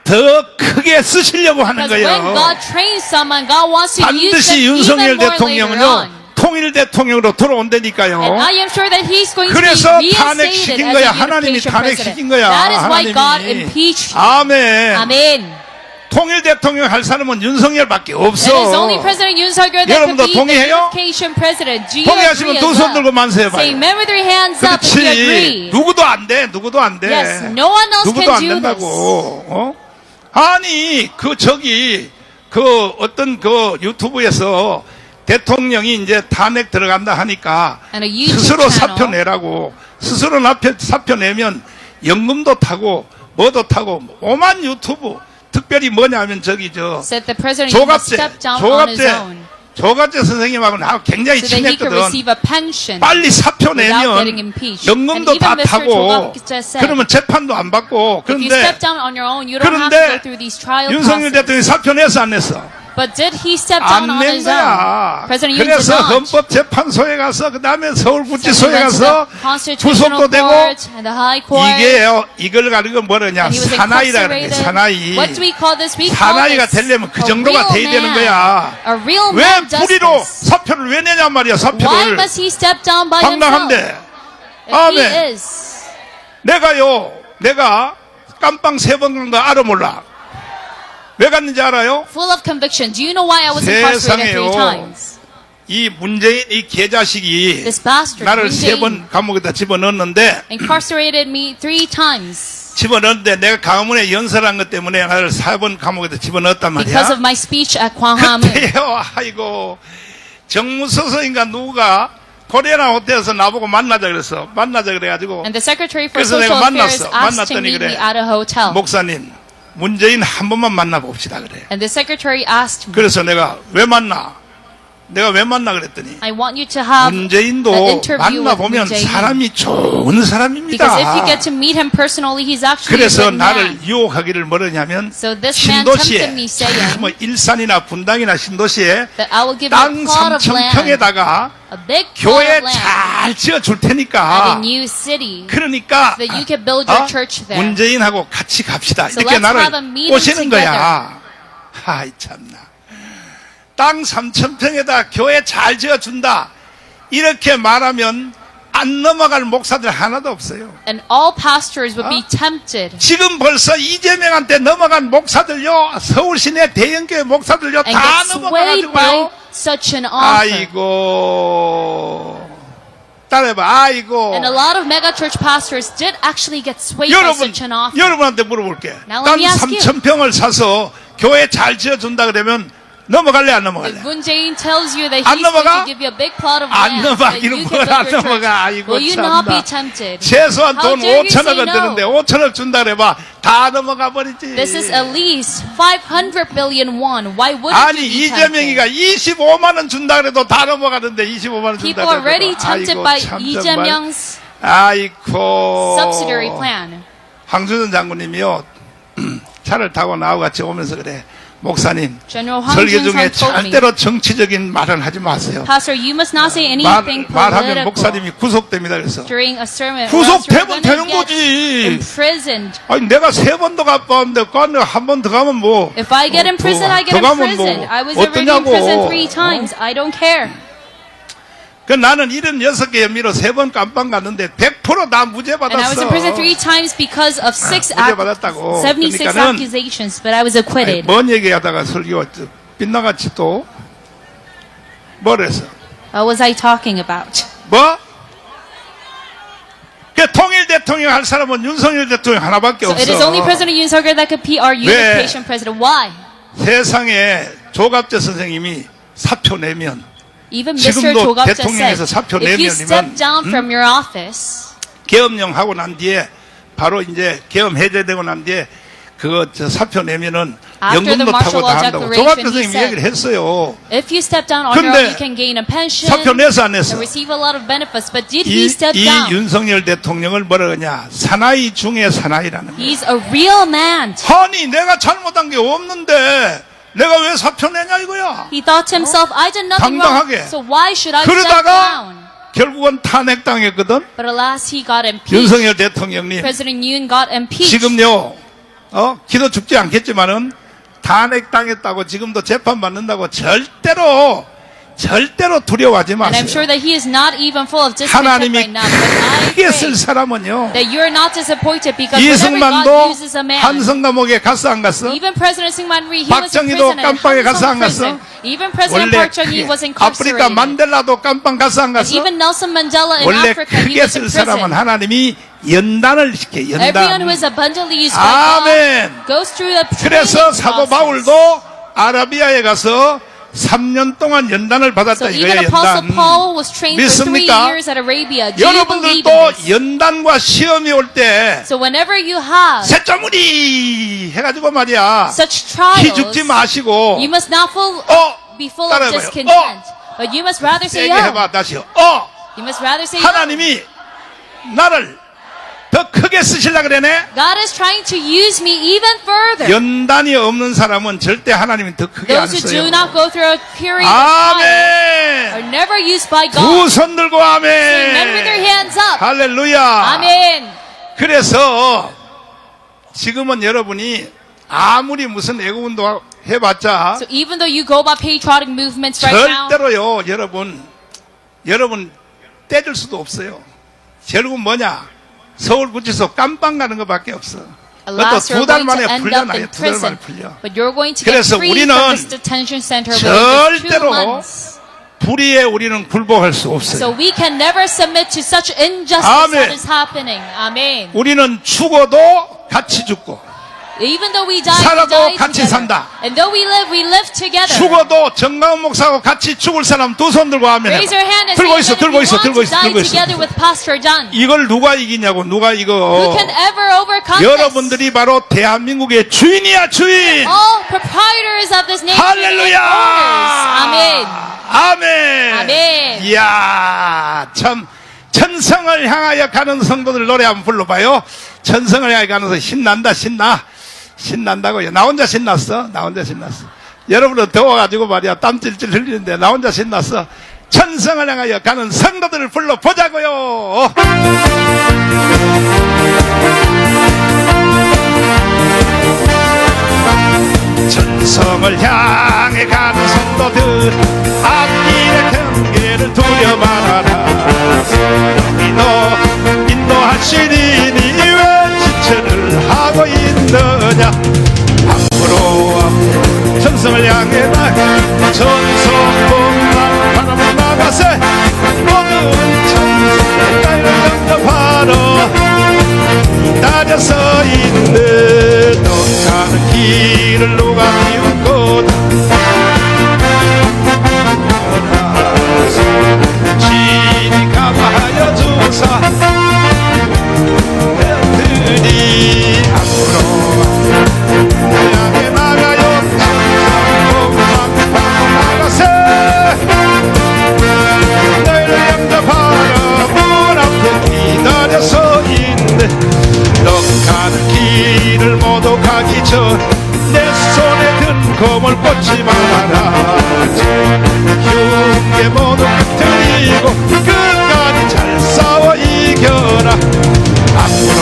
더 크게 쓰시려고 하는 Because when 거예요. God trains someone, God wants to use them 반드시 even 윤석열 more later 대통령은요, on. 통일 대통령으로 돌아온다니까요. And I am sure that he's going to be 그래서 reinstated 탄핵시킨 as 거야. a 하나님이 unification 탄핵시킨 president. 거야. That is why God 하나님이. impeached him. 아멘. Amen. 통일 대통령 할 사람은 윤석열밖에 That is only 없어. President Yoon Suk-yeol that 여러분도 could be the 동의해요? unification president. Do you 동의하시면 agree 두 as 손 well? 들고 만세해봐요. Say, remember three hands up if you 그렇지. agree. 누구도 안 돼. 누구도 안 돼. Yes, no one else 누구도 can 안 do 된다고. this. 어? 아니, 그 어떤 그 유튜브에서 대통령이 이제 탄핵 들어간다 하니까 And a YouTube 스스로 channel. 사표 내라고. 스스로 사표 내면 연금도 타고 뭐도 타고 오만 유튜브. 특별히 뭐냐면 저기 저 Said the president must 조갑재 step down on his own 선생님하고 나하고 굉장히 so that he could 친했거든. receive a pension. 빨리 사표 without getting 내면 impeached. 연금도 And 다 even Mr. 타고 조갑재 said, 그러면 재판도 안 받고. If you 그런데 step down on your own, you don't have to go 그런데 through these trial 윤석열 processes. 대통령이 사표 냈어 안 냈어? But did he step down 안 on 낸 his own? 거야. President Yoon did 그래서 not. 헌법재판소에 가서 그 다음에 So he 서울구치소에 went to 가서 the Constitutional 구속도 되고 Court and the High Court. 이걸 가지고 뭐라냐 And he was 사나이라 그러네. incarcerated. 사나이. What do we call this? We call 사나이가 this 되려면 그 a 정도가 real 돼야 되는 man. 거야. A real 왜 man does 불의로 this. 사표를 왜 내냔 말이야. Why 사표를 must he step down by 황당한데. himself? If 아멘. he is. 내가 깜빵 3번 간 거 알아 몰라? 왜 갔는지 알아요? Full of conviction. Do you know why I was incarcerated 3 세상에요. times? 이 문재인 이 개자식이 This bastard, 나를 Moon 3번 감옥에다 집어넣었는데 incarcerated me 3 times 집어넣었는데 내가 강화문에 연설한 것 때문에 나를 4번 감옥에다 집어넣었단 because 말이야. of my speech at Gwanghwamun. 그때요. 아이고 정무서서인가 누가 코리아나 호텔에서 나보고 만나자 그랬어. 만나자 그래가지고 And the Secretary for 그래서 Social 내가 Affairs 만났어. asked to 만났더니 meet me 그래. at a hotel. 목사님 문재인 한 번만 만나봅시다 그래. And the Secretary asked me, 그래서 내가 왜 만나 그랬더니 I want you to have an 문재인도 interview with 만나보면 Moon Jae-in. 사람이 좋은 사람입니다. Because if you get to meet him personally, he's actually a 그래서 good 나를 man. 유혹하기를 뭐냐면 So this man tempted me saying 뭐 일산이나 분당이나 신도시에 that I will give you 땅 a plot of 3천 land, 평에다가 a big plot 교회 of land 잘 지어 줄 at a 테니까 new city 그러니까 that you can build your church there. 문재인하고 같이 갑시다. So 이렇게 let's have a 나를 meeting 꼬시는 거야. 하이 참나. 땅 3천 평에다 교회 잘 지어준다. 이렇게 말하면 안 넘어갈 목사들 하나도 없어요. And all pastors would be tempted 지금 벌써 이재명한테 넘어간 목사들요. 서울시내 대형교회 목사들요. and 다 get swayed by 넘어가가지고요. such an offer. 아이고. 따라해봐. 아이고. And a lot of mega church pastors did actually get swayed by such an offer. 여러분한테 물어볼게. Now 땅 let me ask you. 3천 평을 사서 교회 잘 지어준다 그러면 넘어갈래 안 넘어갈래? If Moon Jae-in tells you that 안 he's going 넘어가? to give you a big plot of 안 land so that 넘어가기는 you 뭘 can build 안 your church, 넘어가. 아이고 will you not be 참나. tempted? 최소한 How 돈 dare you 5천억은 say no? 드는데 5천억 준다 그래봐. 다 넘어가 버리지. This is at least 500 billion won. Why wouldn't 아니 you be 이재명이가 tempted? 25만 원 준다 그래도 다 넘어가는데 25만 원 준다 People are already 그래도. tempted 아이고 by 참 Lee 정말. Jae-myung's 아이고. subsidiary plan. 황준선 장군님이요. 차를 타고 나하고 같이 오면서 그래. 목사님, General Hwang 설교 중에 Jun-sun told me, 절대로 정치적인 말은 하지 마세요. Pastor, you must not say anything 말하면 political 목사님이 구속됩니다. 그래서 during a sermon. or else you're 구속되면 되는 gonna get 거지. imprisoned. 아니 내가 3번도 갔는데 한 번 더 가면 뭐? If I get imprisoned, I get 더 가면 imprisoned. 뭐 I was already in 어떠냐고. prison 3 times. I don't care. 그 나는 76개 혐의로 3번 깜빵 갔는데 100% 다 무죄 And I was in prison 받았어. 3 times because of 무죄 받았다고. 76 그러니까는 accusations, but I was acquitted. 뭔 얘기하다가 설교 빗나같이 또 뭘 했어? What was I talking about? 뭐? 그 통일 대통령 할 사람은 윤석열 대통령 하나밖에 So it is only 없어. President Yoon Suk-yeol that could be our unification president. Why? 세상에 조갑재 선생님이 사표 내면 Even Mr. 지금도 Jogapja 대통령에서 said, 사표 if you 내면이면, step down from your office, 계엄령 하고 난 뒤에 바로 이제 계엄 해제되고 난 뒤에 그거 사표 내면은 After the 연금도 타고 martial 다 law 한다고 declaration, 조갑재 he 선생님이 said, 얘기를 했어요. if you step down on your 근데 own, you can gain a pension 사표 냈어 안 냈어? and receive a lot of benefits. But did he step 이 down? 윤석열 대통령을 뭐라 그러냐? 사나이 중에 사나이라는 거야. He's a real man. 아니 내가 잘못한 게 없는데 내가 왜 사표 내냐 이거야. He thought to himself, I did nothing 당당하게. wrong, so why should I step 그러다가 down? 결국은 탄핵당했거든. But alas, he got impeached. 윤석열 대통령님 President Yoon got impeached. 지금요 기도 죽지 않겠지만은 탄핵당했다고 지금도 재판받는다고 절대로 두려워하지 And I'm 마세요. sure that he is not even full of discontent right 하나님이 now. But I 크게 쓸 pray 사람은요. that you're not disappointed because whenever God 이승만도 uses a man, 한성 감옥에 갔어 안 갔어? even President Syngman Rhee, he was in 박정희도 prison and 깜빵에 갔어 안 Hansong 갔어? prison. Even President 원래 Park Chung-hee 크게 was 아프리카 incarcerated. 만델라도 깜빵 갔어 안 And 갔어? even Nelson Mandela in 원래 Africa, he 크게 was in 쓸 사람은 prison. 하나님이 연단을 시켜 Everyone 연단. who is abundantly used by 아멘. God goes through a 그래서 training 사도 process. 바울도 아라비아에 가서 3년 동안 연단을 받았다 So even 이거예요. Apostle 연단. Paul was trained for 3 믿습니까? years at Arabia. Do you believe 여러분들도 in this? 연단과 시험이 올 때 So whenever you have 새짜물이 해가지고 말이야 such trials, 기죽지 마시고 you must not be full of 따라해봐요. discontent. But you must rather say, 세게 해봐 다시 You must rather say, 하나님이 나를 더 크게 쓰시려 그러네. God is trying to use me even further. 연단이 없는 사람은 절대 하나님이 더 크게 안 Those who 써요. do not go through a period of trial are 아멘. never used by 두 God. 손 들고 Men with their 아멘. hands up. 할렐루야. Amen. 그래서 지금은 여러분이 아무리 무슨 애국운동 해봤자 So even though you go by patriotic movements right now, 절대로요 여러분 떼줄 수도 없어요. 결국은 뭐냐 서울구치소 깜빵 가는 것밖에 없어. alas, 그것도 you're 2달 going 만에 to end 풀려나요. up in 2달 만에 prison. 풀려. But you're going to get 그래서 free 우리는 from this detention center within just 2 절대로 months. 불의에 우리는 굴복할 수 So 없어요. we can never submit to such injustice Amen. that is happening. Amen. 우리는 죽어도 같이 죽고 Even though we die, 살아도 we die 같이 together. 산다. And though we live together. 죽어도 정강훈 목사하고 같이 죽을 사람 두 손 들고 하면 Raise your hand and 들고 say 있어 that if you 들고 want 있어 to die 들고 있어 together with Pastor John. 이걸 누가 이기냐고 누가 이거 Who can ever overcome this? 여러분들이 바로 대한민국의 주인이야 주인. All proprietors of this nation and 할렐루야. owners. Amen. 아멘. 아멘. 이야 참 천성을 향하여 가는 성도들 노래 한번 불러봐요. 천성을 향하여 가면서 신난다고요. 나 혼자 신났어. 여러분은 더워가지고 말이야 땀 찔찔 흘리는데 나 혼자 신났어. 천성을 향하여 가는 성도들을 불러보자고요. 천성을 향해 가는 성도들 앞길의 경계를 두려 말아라. 너희도 인도하시리니 왜 지체를 하고 있느냐. 앞으로 천성을 향해 나가 천성뿐만 바람을 막아세 모든 천성을 나를 영접하러 기다려 서 있는 너 가는 길을 누가 비웃거든 진이 감화하여 주사 들이 앞으로 향해 나가요 천성뿐만 나가세 너희를 영접하러 문 앞에 기다려 서 있네. 너 가는 길을 모두 가기 전 내 손에 든 검을 꽂지 말아라. 흉계 모두 드리고 끝까지 잘 싸워 이겨라. 앞으로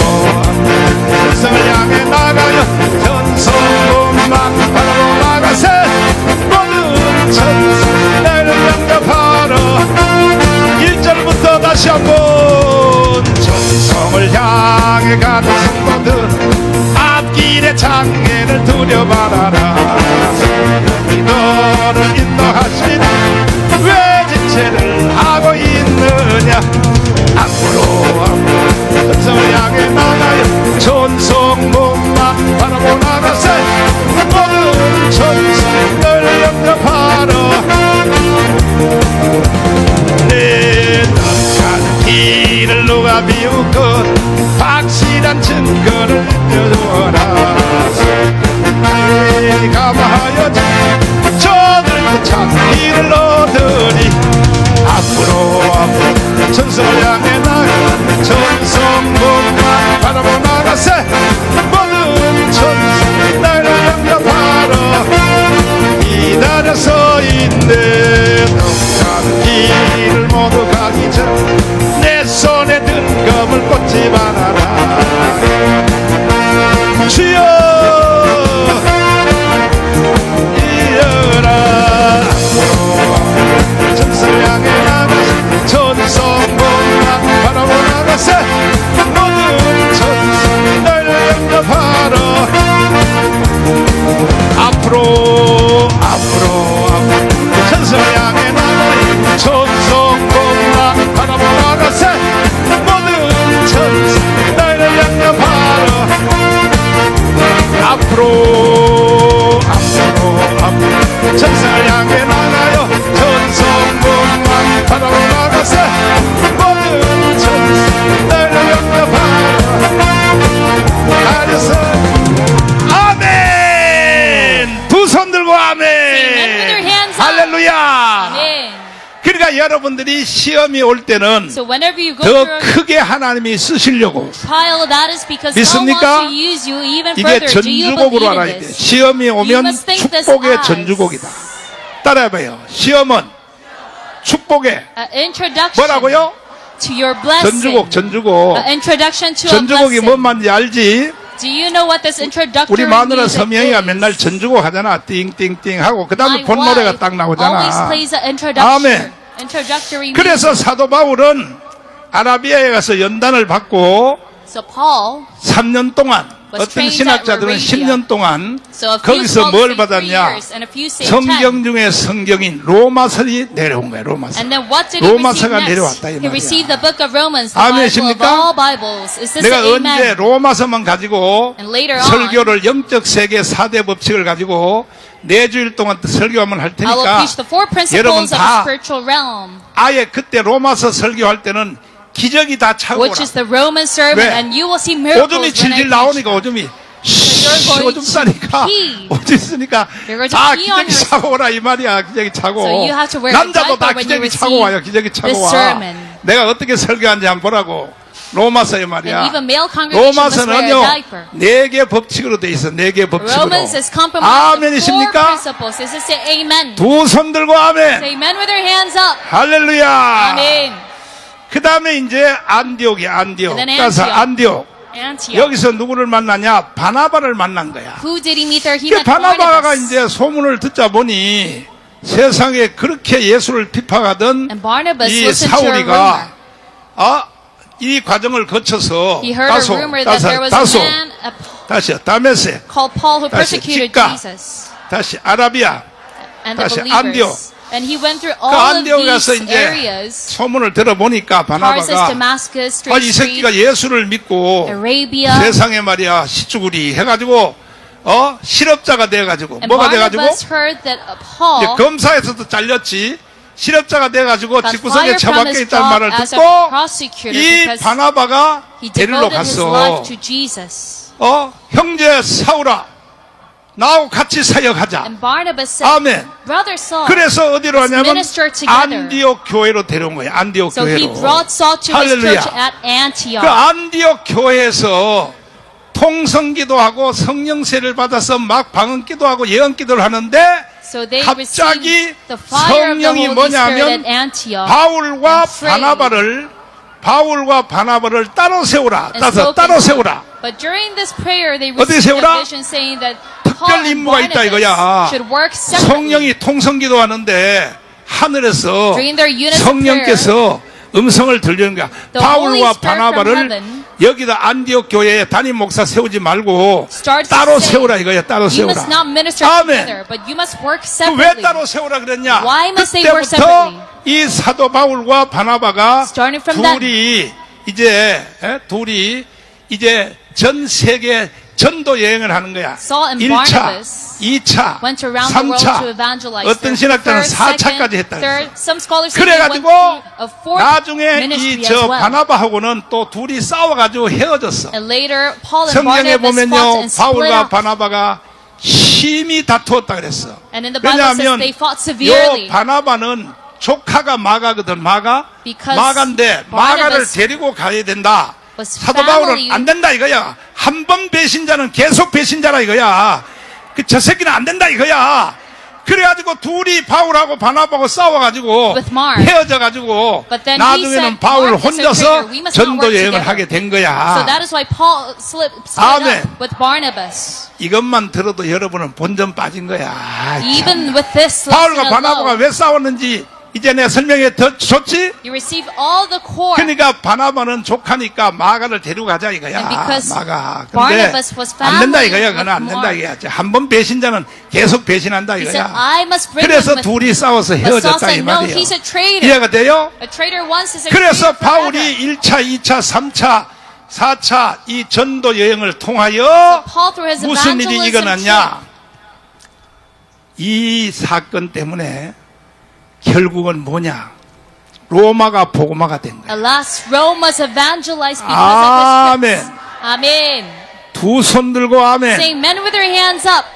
천성을 향해 나가요 천성뿐만 바라보 나가세 모든 천성 나를 영접하러 내 장애를 두려워하라. 성령이 너를 인도하시니 왜 지체를 하고 있느냐. 앞으로 천성을 향해 나가요. 천성문만 바라보 나가세. 모든 천성을 영접하라. 내 넉한 길을 누가 비우고 확실한 증거를 내려주어라. 감화하여 저들도 참 길을 얻으리. 앞으로 천성을 향해 나가. 천성문만 바라보 나가세. 모든 천성 나를 영접하라. 기다려 서 있네. 넉한 길을 모두 가기 전 내 손에 든 검을 꽂지 말아라. 주여 이어라. 천성을 향해 나가시. 천성문만 바라보 나가세. 모든 천성 나를 영접하라. 앞으로 천성을 향해 나가시. 천성문만 바라보 나가세. 모든 천성 나를 영접하라. 앞으로 천성을 향해 나가요. 천성문만 바라보 나가세. 모든 천성 나를 영접하라. 가려서 아멘. 두 손 들고 Amen with your 아멘. hands up. 할렐루야. Amen. 그러니까 여러분들이 시험이 올 때는 So whenever you go 더 through a 크게 하나님이 쓰시려고 trial, that is because God 믿습니까? wants to use you even 이게 further. Do you 전주곡으로 believe in 알아야 돼. this? 시험이 You 오면 must think this 축복의 as 전주곡이다. 따라해봐요. 시험은 축복의 introduction 뭐라고요? to your blessing. 전주곡. Introduction to a 전주곡이 blessing. 뭔 말인지 알지? Do you know what this introductory 우리 마누라 music 서명이가 is? 맨날 전주곡 하잖아. 띵띵띵 하고 그 다음에 My 본 노래가 wife 딱 always 나오잖아. plays an introduction. 아멘. Introductory 그래서 music. 사도 바울은 아라비아에 가서 연단을 받고 So Paul 3년 동안 was 어떤 trained at 신학자들은 Arabia. 10년 동안 So a few 거기서 scholars 뭘 say 3 받았냐? years, and a few say 10. 성경 중에 성경인 로마서이 내려온 거야. 로마서. And then what did he 로마서가 receive 내려왔다 이 next? He 말이야. received the book of Romans, the Bible of 아멘이십니까? all Bibles. Is this 내가 an 언제 amen? 로마서만 가지고 And later on, 설교를 영적 세계 4대 법칙을 가지고 4주일 동안 설교하면 할 I will 테니까 preach the 4 여러분 principles of the 다 spiritual realm, 아예 그때 로마서 설교할 때는 기적이 다 차고 which is the Roman sermon, 왜? and you will see miracles 오줌이 when I 질질 preach 나오니까 them. 오줌이 you're going 오줌 to 싸니까 pee. 오줌 쓰니까 You're going to 다 pee on 기저귀 yourself. 차고 오라 이 말이야. 기저귀 차고 So you have to wear a 남자도 다 diaper when you 기저귀 차고 receive 와요. 기저귀 차고 this 와. sermon. 내가 어떻게 설교하는지 한번 보라고. 로마서에 말이야. And even male congregation must wear a 로마서는요 diaper. 4개 법칙으로 돼 있어. 4개 법칙으로. Romans is compromised with 4 아멘이십니까? principles. Is this say amen? 두 손 들고 아멘. Say amen with your hands up. 할렐루야. Amen. 그 다음에 이제 안디옥이야. 안디옥. And then 그래서 Antioch. 안디옥. Antioch. 여기서 누구를 만나냐? 바나바를 만난 거야. Who did he meet there? He 그 met 바나바가 Barnabas. 이제 소문을 듣자 보니 세상에 그렇게 예수를 비판하던 And Barnabas 이 listened to a rumor. 사울이가 이 과정을 거쳐서 He heard a rumor that there was a man 다시 다메섹 called Paul who 다시 persecuted 직가, Jesus. 다시 아라비아 And the 다시 believers. And he went through 그 all of 안디옥 가서 these 이제 areas. 소문을 들어보니까 Tarsus, 바나바가 Damascus, 이 Straight 새끼가 Street, 예수를 믿고 Arabia. 세상에 말이야 시쭈구리 해가지고 실업자가 돼가지고 And 뭐가 돼가지고 Barnabas heard that 이제 Paul 검사에서도 잘렸지. 실업자가 돼가지고 got 집구석에 fired from 처박혀 his 있다는 job 말을 as a 듣고 prosecutor 이 because 바나바가 he 데리러 devoted his 갔어. life to Jesus. 형제 사울아 나하고 같이 사역하자. And Barnabas said, 아멘. Brother Saul, 그래서 어디로 let's 하냐면 minister together. 안디옥 교회로 데려온 거예요. 안디옥 So he 교회로. brought Saul to his 할렐루야. church at 그 Antioch. 안디옥 교회에서 통성기도하고 성령세를 받아서 막 방언기도하고 예언기도를 하는데 So they 갑자기 received the fire of the 성령이 Holy Spirit 뭐냐면 at Antioch. 바울과 and prayed. 바나바를 따로 세우라. And spoke 따로 in 세우라. tongues. But during this prayer, they 어디 received 세우라? a vision saying that 특별 Paul and 임무가 있다 이거야. Barnabas should work separately. 성령이 통성기도 하는데 하늘에서 During their units of 성령께서 음성을 들려는 거야. The Holy 바울과 Spirit from 바나바를 heaven 여기다 안디옥 교회에 담임 목사 세우지 말고 starts to 따로 say, 세우라 이거야. 따로 you 세우라. must not minister 아멘. together, but you must work 왜 separately. 따로 세우라 그랬냐? Why must they work 그때부터 separately? 이 사도 바울과 바나바가 Starting from that- 둘이 이제 전 세계 전도 여행을 하는 거야. Saul and 1차, Barnabas 2차, went around the world to 3차, evangelize. 어떤 Third, 신학자는 second, 4차까지 했다. third, some scholars say they went 그래가지고 through a fourth 나중에 ministry 이 as 저 well. 바나바하고는 또 둘이 싸워가지고 헤어졌어. And later, Paul and 성경에 Barnabas fought 보면요, and split 바울과 up. 바나바가 심히 다투었다 그랬어. And in the Bible says 왜냐하면 they fought severely. 요 바나바는 조카가 마가거든. Because 마가인데 마가를 Barnabas 데리고 가야 된다. was 사도 바울은 family. 안 된다 이거야. 한 번 배신자는 계속 배신자라 이거야. 저 새끼는 안 된다 이거야. 그래가지고 둘이 바울하고 바나바하고 싸워가지고 With Mark. 헤어져가지고 But then he 나중에는 said, 바울 Mark is a 혼자서 traitor. We must not 전도 work 여행을 together. 하게 된 So 거야. that is why Paul split 아멘. up with Barnabas. 이것만 들어도 여러분은 본전 빠진 거야. Even with this 바울과 lesson 바나바가 alone, 왜 싸웠는지 이제 내가 설명해 줬지? you receive all the core. 그러니까 바나바는 조카니까 마가를 데리고 가자 이거야. And because 마가. 근데 Barnabas was 안 된다 family 이거야. with 그건 안 된다 Mark. 이거야. 한 번 배신자는 계속 배신한다 He said, 이거야. I must bring 그래서 him with 둘이 me. 싸워서 But Saul 헤어졌다 이 said, no, 말이에요. he's a traitor. 이해가 돼요? A traitor once is a 그래서 traitor forever. 바울이 1차, 2차, 3차, 4차 이 전도 여행을 통하여 Paul through his 무슨 일이 evangelism 일어났냐? 이 사건 때문에 결국은 뭐냐? 로마가 복음화가 된 거야. Alas, Rome was evangelized because of his trips. Amen. 두 손 들고 아멘. Saying, men with their hands up.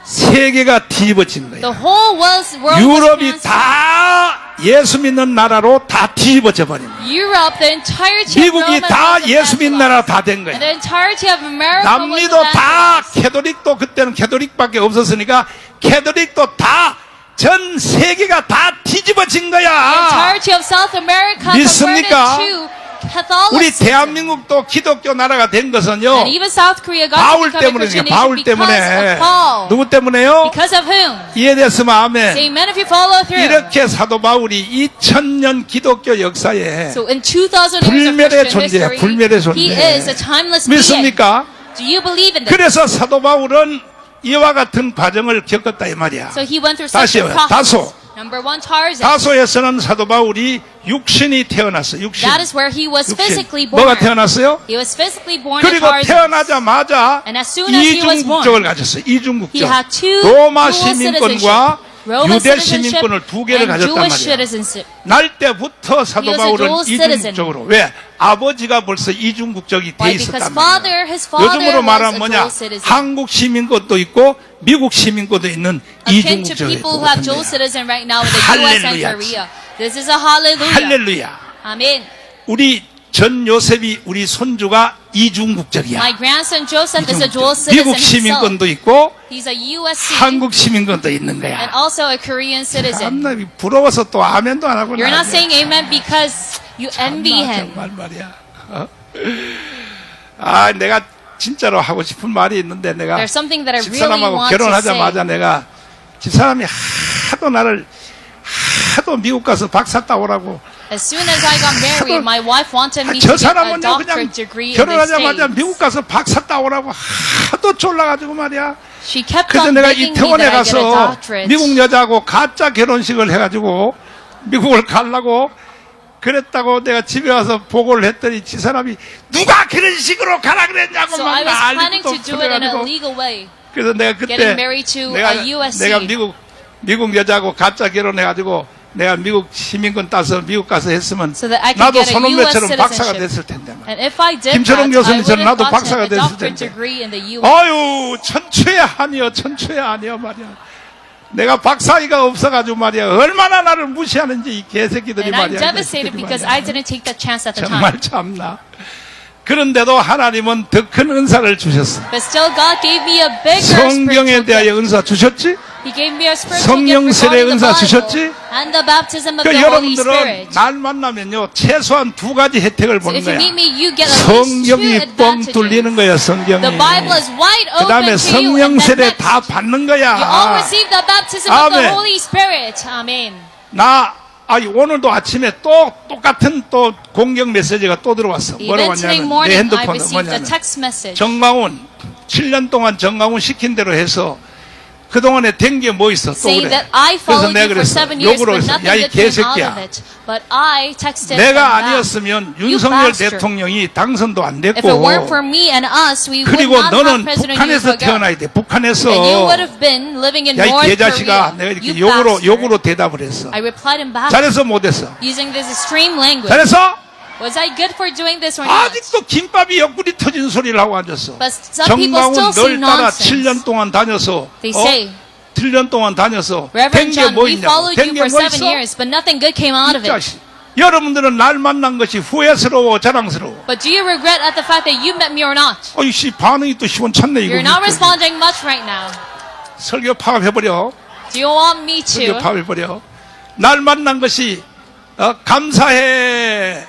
세계가 뒤집어진 거야. The whole world was 유럽이 transformed. 다 예수 믿는 나라로 다 뒤집어져 버린 거야. Europe, the entirety of 미국이 Rome 다 was 예수 믿는 evangelized. 나라 다 된 거야. And the entirety of America was 남미도 다 evangelized. 캐톨릭도 그때는 캐톨릭밖에 없었으니까 캐톨릭도 다 전 세계가 다 뒤집어진 The 거야. entirety of South America 믿습니까? converted to 우리 Catholicism. 대한민국도 기독교 나라가 된 것은요. And even South Korea got 바울 to become a 때문에 Christian 바울 nation because 때문에 of Paul. 누구 때문에요? Because of whom? 이해됐으면 아멘. Amen if you follow through. 이렇게 사도 바울이 2000년 기독교 역사에 So in 2000 years of 불멸의 Christian 존재야, history, 불멸의 존재. he is a timeless being. 믿습니까? Do you believe in this? 그래서 사도 바울은 이와 같은 과정을 겪었다 이 말이야. So he went through such a 다시요. process. 다소. Number one, Tarzan. 다소에서는 사도 바울이 육신이 태어났어. 육신. That is where he was 육신. physically born. 뭐가 태어났어요? He was physically born in 그리고 Tarzan. 태어나자마자 And as soon as he was 이중국적을 born, 가졌어. he 이중국적. had two 로마 dual 시민권과 citizenship. Roman 유대 citizenship 시민권을 두 개를 and 가졌단 Jewish 말이야. citizenship. 날 때부터 사도 He was a 바울은 dual citizen. 이중국적으로. 왜? 아버지가 벌써 이중국적이 돼 Why? Because 있었단 말이야. his father 요즘으로 was 말하면 a 뭐냐? dual citizen. 한국 시민권도 있고 미국 시민권도 있는 Akin to 이중국적이 people who have dual citizen right now in the U.S. and 할렐루야. Korea. This is a hallelujah. 할렐루야. Amen. 우리 전 요셉이 우리 손주가 이중국적이야. My grandson Joseph is a 이중국적. dual citizen 미국 himself. 시민권도 있고 He's a U.S. citizen 한국 시민권도 있는 and 거야. also a Korean citizen. 참나 부러워서 또 아멘도 안 하고 You're not 나중에. saying amen because you envy 참나, him. 정말 말이야. 어? 아, 내가 진짜로 하고 싶은 말이 있는데 내가 There's something that I really 집사람하고 want to 결혼하자마자 say. 내가 집사람이 하도 나를 하도 미국 가서 박사 따오라고. As soon as I got married, my wife wanted me 저 to get a 사람은요 그냥 doctorate degree in the 결혼하자마자 States. 미국 가서 박사 따오라고 하도 졸라가지고 말이야. She kept 그래서 on 내가 begging me 이태원에 that I get a 가서 doctorate. 미국 여자하고 가짜 결혼식을 해가지고 미국을 가려고 그랬다고 내가 집에 와서 보고를 했더니 지 사람이 누가 그런 식으로 가라 그랬냐고 So 막 I was planning 난리도 to do it in a 그래가지고 legal way. 그래서 내가 그때 getting married to a USC. 내가 미국 여자하고 가짜 결혼해가지고 내가 미국 시민권 따서 미국 가서 했으면 So that I could 나도 get a US 손흥민처럼 박사가 citizenship. 됐을 텐데 말이야. And if I did 김철웅 that, I 교수님처럼 would have 나도 박사가 gotten a 됐을 doctorate 텐데. degree in the U.S. 아유 천추의 아니여 천추의 아니여 말이야. 내가 박사위가 없어가지고 말이야 얼마나 나를 무시하는지 이 개새끼들이 And I'm 말이야. devastated 개새끼들이 because 말이야. I didn't take that chance at the time. 정말 참나. 그런데도 하나님은 더 큰 은사를 주셨어. But still, God gave me a bigger 성경에 spiritual 대하여 gift. 은사 주셨지? He gave me a spiritual 성령 gift 세례 regarding the 은사 Bible 주셨지? and the baptism of 그 the Holy 여러분들은 Spirit. 날 만나면요 최소한 두 가지 혜택을 So 보는 if you 거야. meet me, you get at least two 성경이 뻥 뚫리는 advantages. 거야. 성경이. The Bible is wide 그 다음에 open to you, 성령 and then 세례 next, 다 받는 you all 거야. receive the baptism of the 아멘. Holy Spirit. Amen. 나 오늘도 아침에 또 똑같은 또 공격 메시지가 또 들어왔어. 뭐라고 Even today 하냐면 내 morning, I 핸드폰에 received a 뭐냐면 text message. 정광훈 7년 동안 정광훈 시킨 대로 해서 그동안에 된 게 뭐 있어 또 Saying 그래. that I 그래서 followed 내가 you for 그랬어. 7 years, 욕으로 but 했어. nothing 야 이 good came out of 개새끼야. it. But I texted them 내가 back. 아니었으면 You 윤석열 bastard. 대통령이 당선도 안 If it weren't 됐고 for me and us, we would 그리고 not have 너는 President 북한에서 Yoon Suk-yeol. 태어나야 돼. 북한에서 And you would have been living in 야 이 North 개자식아 Korea. 내가 이렇게 You 욕으로 bastard. 대답을 했어. I replied him back 잘했어 못했어? using this extreme language. 잘했어? Was I good for doing this or not? 아직도 김밥이 옆구리 터진 소리를 하고 앉았어. But some people 정광훈 still say 널 따라 nonsense. 7년 동안 다녀서 They say, 7년 동안 다녀서 된 Reverend 게 John, 뭐 we 있냐고. followed 된 you 게 for 뭐 7 있어? years, but nothing good came out of 이 it. 자식. 여러분들은 날 만난 것이 후회스러워 자랑스러워. But do you regret at the fact that you met me or not? 어이씨 반응이 또 시원찮네 이거. You're not responding much right now. 설교 파업해버려. Do you want me 설교 to? 파업해버려. 날 만난 것이 감사해.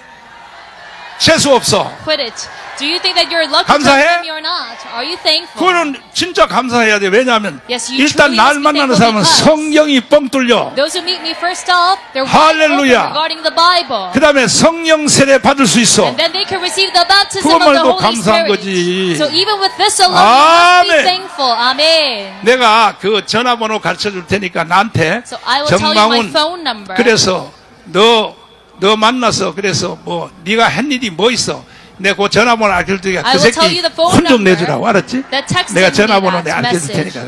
재수 없어. Quit it. Do you think that you're lucky to 감사해? meet me or not? Are you thankful? 그거는 진짜 감사해야 돼. 왜냐하면 Yes, you 일단 truly 날 must be 만나는 thankful 사람은 because 성경이 뻥 뚫려. Those who meet me first off, they're wide open 할렐루야. regarding the Bible. 그 다음에 성령 세례 받을 수 있어. And then they can receive the baptism of 그것만 the 해도 Holy 감사한 Spirit. 거지. So even with this alone, you must be 아멘. thankful. Amen. 내가 그 전화번호 가르쳐 줄 테니까 나한테 So I will tell you my 정광훈 phone number. 그래서 너 만나서 그래서 뭐 네가 한 일이 뭐 있어? 내가 그 전화번호 알려줄 테니까 I 그 will tell 새끼 you the phone 혼 좀 number 내주라고 알았지? that texted 내가 me 전화번호 that 내가 알려줄 message. 테니까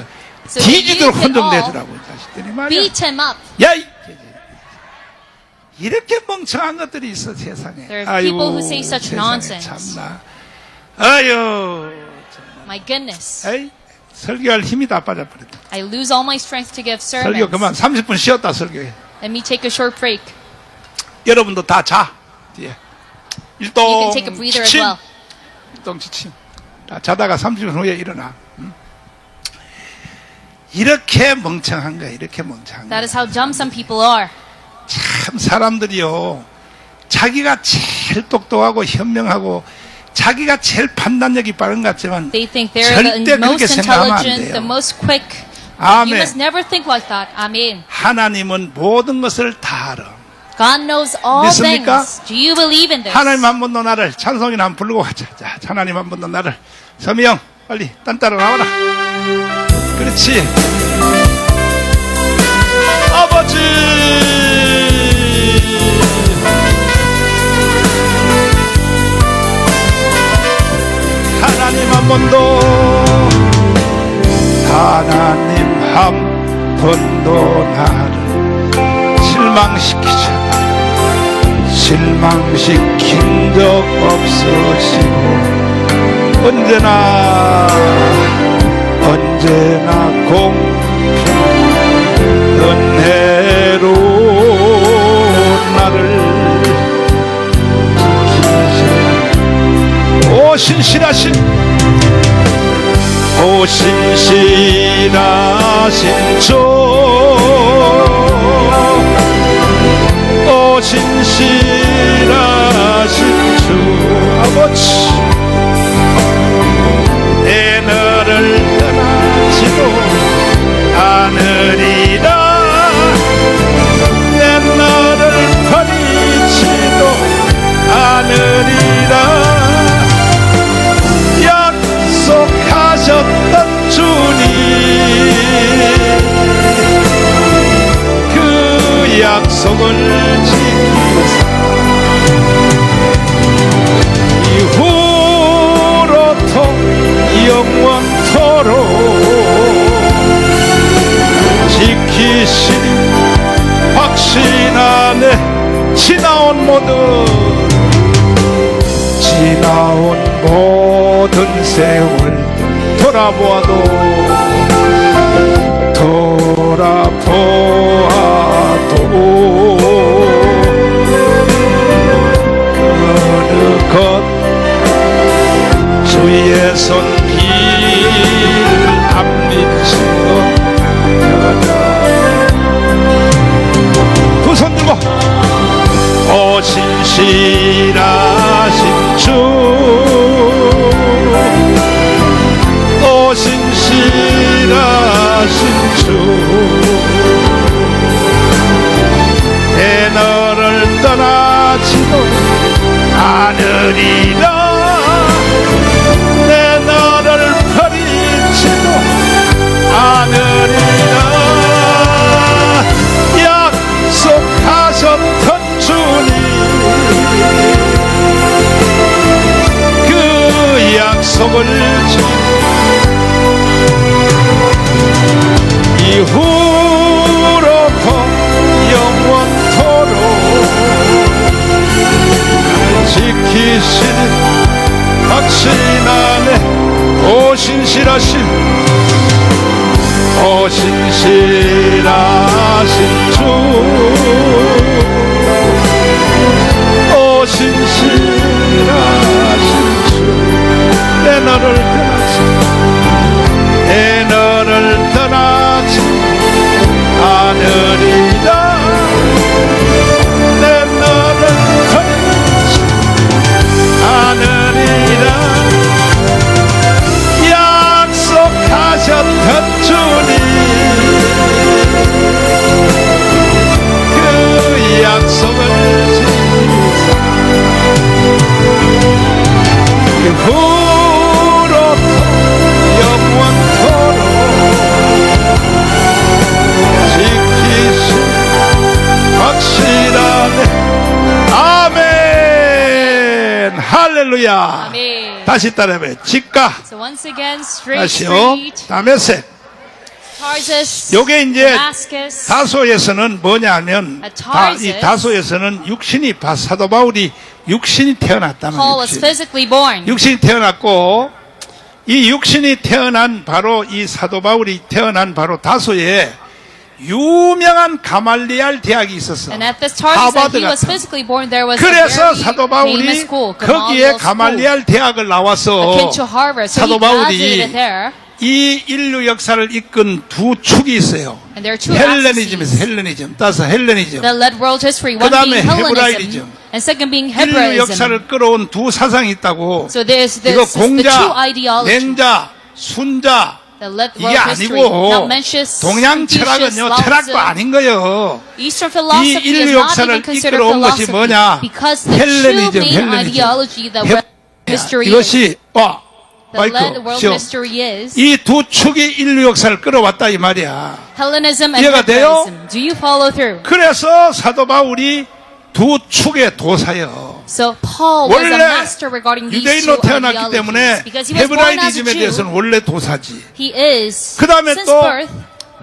So that you 뒤지도록 혼 can 좀 all 내주라고 이 자식들이 말이야. beat him up. 야 이렇게 멍청한 것들이 있어 세상에. There are people who say such 세상에 nonsense. 참나. 아유. My goodness. 에이, 설교할 힘이 다 빠져버렸다. I lose all my strength to give sermons. 설교 그만 30분 쉬었다 설교해. Let me take a short break. 여러분도 다 자. 뒤에. You can 일동 take a breather as 지침. well. 일동 지침. 다 자다가 30분 후에 일어나. 이렇게 멍청한 거야. 이렇게 멍청한 거야. That is how dumb some people are. 참 사람들이요. 자기가 제일 똑똑하고 현명하고 자기가 제일 판단력이 빠른 것 같지만 They think they're 절대 the 그렇게 most 생각하면 안 intelligent, the 돼요. most quick. 아멘. You must never think like that. Amen. 하나님은 모든 것을 다 알아. God knows all 믿습니까? things. Do you believe in this? 하나님 한 번 더 나를 찬송이나 한번 부르고 가자. 자, 하나님 한 번 더 나를. 서미영 빨리 딴 따라 나와라. 그렇지. 아버지 하나님 한 번 더 하나님 한 번 더 나를 실망시키자. 실망시킨 적 없으시고 언제나 공평 은혜로 나를 지키시네. 오 신실하신 주 오 신실하신 주 아버지 내 너를 떠나지도 않으리라 내 너를 버리지도 않으리라 약속하셨던 주님 그 약속을 지키사 이후로도 영원토록 지키시니 확신하네. 지나온 모든 세월 돌아보아도 어느 것 주의 손길 안 미치고 두 손 들고 오 신실하신 주 오 신실하신 주 내 하늘이라 내 너를 버리지도 않으리라 약속하셨던 주님 그 약속을 이후로부터 영원토록 날 지키시는 확신하네 오신실하신 주 오신실하신 주 내 너를 떠나지 않으리라 내 너를 떠나지 않으리라 약속하셨던 주님 그 약속을 지키사 이후로부터 영원토록 지키신 확실하네 아멘 할렐루야 아멘. 다시 따라해봐요 직가 So once again, straight 다시요 street, 다메섹 Tarsus, 요게 이제 Damascus. 다소에서는 뭐냐면 이 다소에서는 육신이 사도 바울이 육신이 태어났다는 Paul was 육신. physically born. 육신이 태어났고 이 육신이 태어난 바로 이 사도 바울이 태어난 바로 다소에 유명한 가말리알 대학이 있었어. And at this Tarsus that 하버드 he was 같은. physically born, there was a 그래서 very 사도 famous 바울이 school, 거기에 Gamaliel School, 가말리알 대학을 나와서 akin to Harvard. So 사도 he graduated 바울이 there. 이 인류 역사를 이끈 두 축이 있어요. And there are two 헬레니즘에서 axes 헬레니즘, 따서 헬레니즘. that led world history. One 그다음에 being 헤브라이즘. Hellenism, and second being 인류 Hebraism. 역사를 끌어온 두 사상이 있다고. So there's 이거 this the two 공자, ideology 낸자, 순자 that led 이게 world history. 아니고 Now Mencius, 동양 Confucius, 철학은요 Lao 철학도 Tzu, 아닌 거예요. Eastern 이 philosophy is 인류 not even 역사를 considered 이끌어온 것이 philosophy 뭐냐? because the true 헬레니즘, main 헬레니즘. ideology that world history is, 이것이 that led 마이크 world 시오. history is 이 두 축이 인류 역사를 끌어왔다 이 말이야. Hellenism and 이해가 돼요? Hebraism. Do you follow through? 그래서 사도 바울이 두 축의 도사예요. So Paul was a 원래 master regarding these 유대인으로 two 태어났기 때문에 ideologies because he was born as a 헤브라이즘에 Jew. 대해서는 원래 도사지. He is 그 다음에 since 또 birth,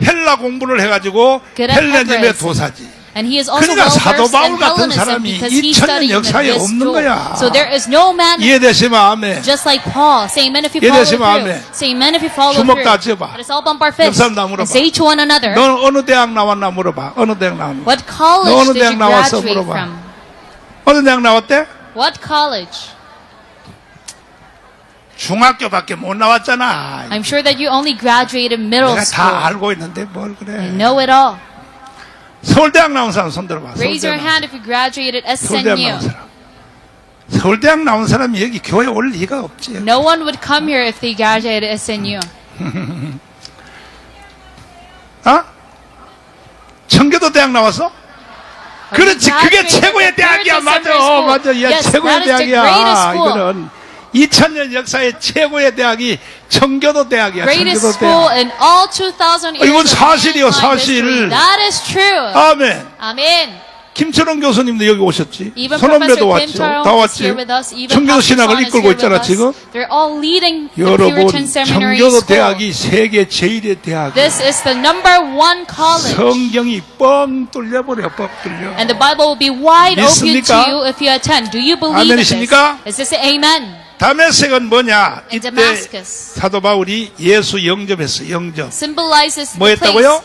헬라 공부를 해가지고 good at 헬레니즘의 Hebraism. 도사지. and he is also 그러니까 well 사도 versed 바울 in 같은 Hellenism 사람이 because he 2000년 studied in 역사에 this 없는 school. 거야. So there is no man 이해되시면 아멘. just like Paul. Say amen if you 이해되시면 follow through. 아멘. Say amen if you follow 주먹 through. 다 쥐어봐. Let us all bump our fists 옆 사람 다 물어봐. and say to one another, 넌 어느 대학 나왔나 물어봐. 어느 대학 나왔나? what 너 college 어느 did 대학 you 나왔어? graduate 물어봐. from? 어느 대학 나왔대? What college? 중학교밖에 못 나왔잖아. I'm sure that you only graduated middle 내가 school. 다 알고 있는데 뭘 I 그래. know it all. 서울대학 나온 사람 손 들어봐. Raise your 서울대학 hand if you graduated 서울대학 나온 SNU. 사람. 서울대학 나온 사람이 여기 교회 올 리가 없지. No one would come here if they graduated SNU. 어? 청교도 대학 나왔어? 그렇지, 그게 graduated 최고의 at the 대학이야. Third 맞아, Seminary School. 맞아. 야, Yes, 최고의 that is the greatest 대학이야. school. 이거는 2000년 역사의 최고의 대학이 청교도 대학이야. Greatest 청교도 school 대학. in all 2,000 years 이건 of 사실이요, mankind 사실. history. That is true. 아멘. Amen. 김철원 교수님도 여기 오셨지. Even 손원배도 Professor 왔죠. Kim Charles 다 is 왔지. here with us. Even 청교도 Pastor 신학을 Son is 이끌고 here 있잖아, with us. 지금. They're all leading the 여러분, Puritan Seminary 청교도 School. 대학이 세계 제1의 대학이야. This is the number one college. 성경이 뻥 뚫려버려, 뻥 뚫려. And the Bible will be wide open to 믿습니까? you if you attend. Do you believe in this? 아멘이십니까? Is this an amen? 다메섹은 뭐냐? In 이때 Damascus. 사도 바울이 예수 영접했어, 영접. Symbolizes 뭐 the place 했다고요?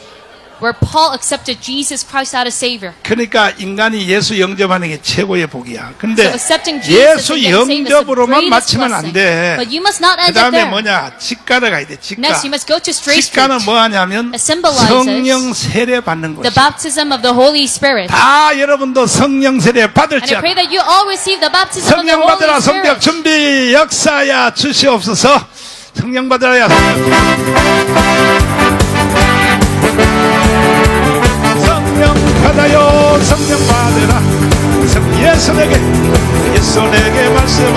where Paul accepted Jesus Christ out as Savior. 그러니까 인간이 예수 영접하는 게 최고의 복이야. 근데 So accepting Jesus 예수 and getting saved is the 영접으로만 greatest 마치면 안 blessing. 돼. But you must not 그 end up 다음에 there. 뭐냐? 직가를 가야 돼, 직가. Next, you must go to straight 직가는 street. 뭐 하냐면 It symbolizes 성령 세례 받는 The 것이야. baptism of the Holy Spirit. 다 여러분도 성령 세례 And I 받을지어다. pray that you all receive the baptism of the 성령 Holy 받으라 성벽 Spirit. 준비 역사야 주시옵소서. 성령 받으라야 성령 받아요 성령 받으라 예수에게 말씀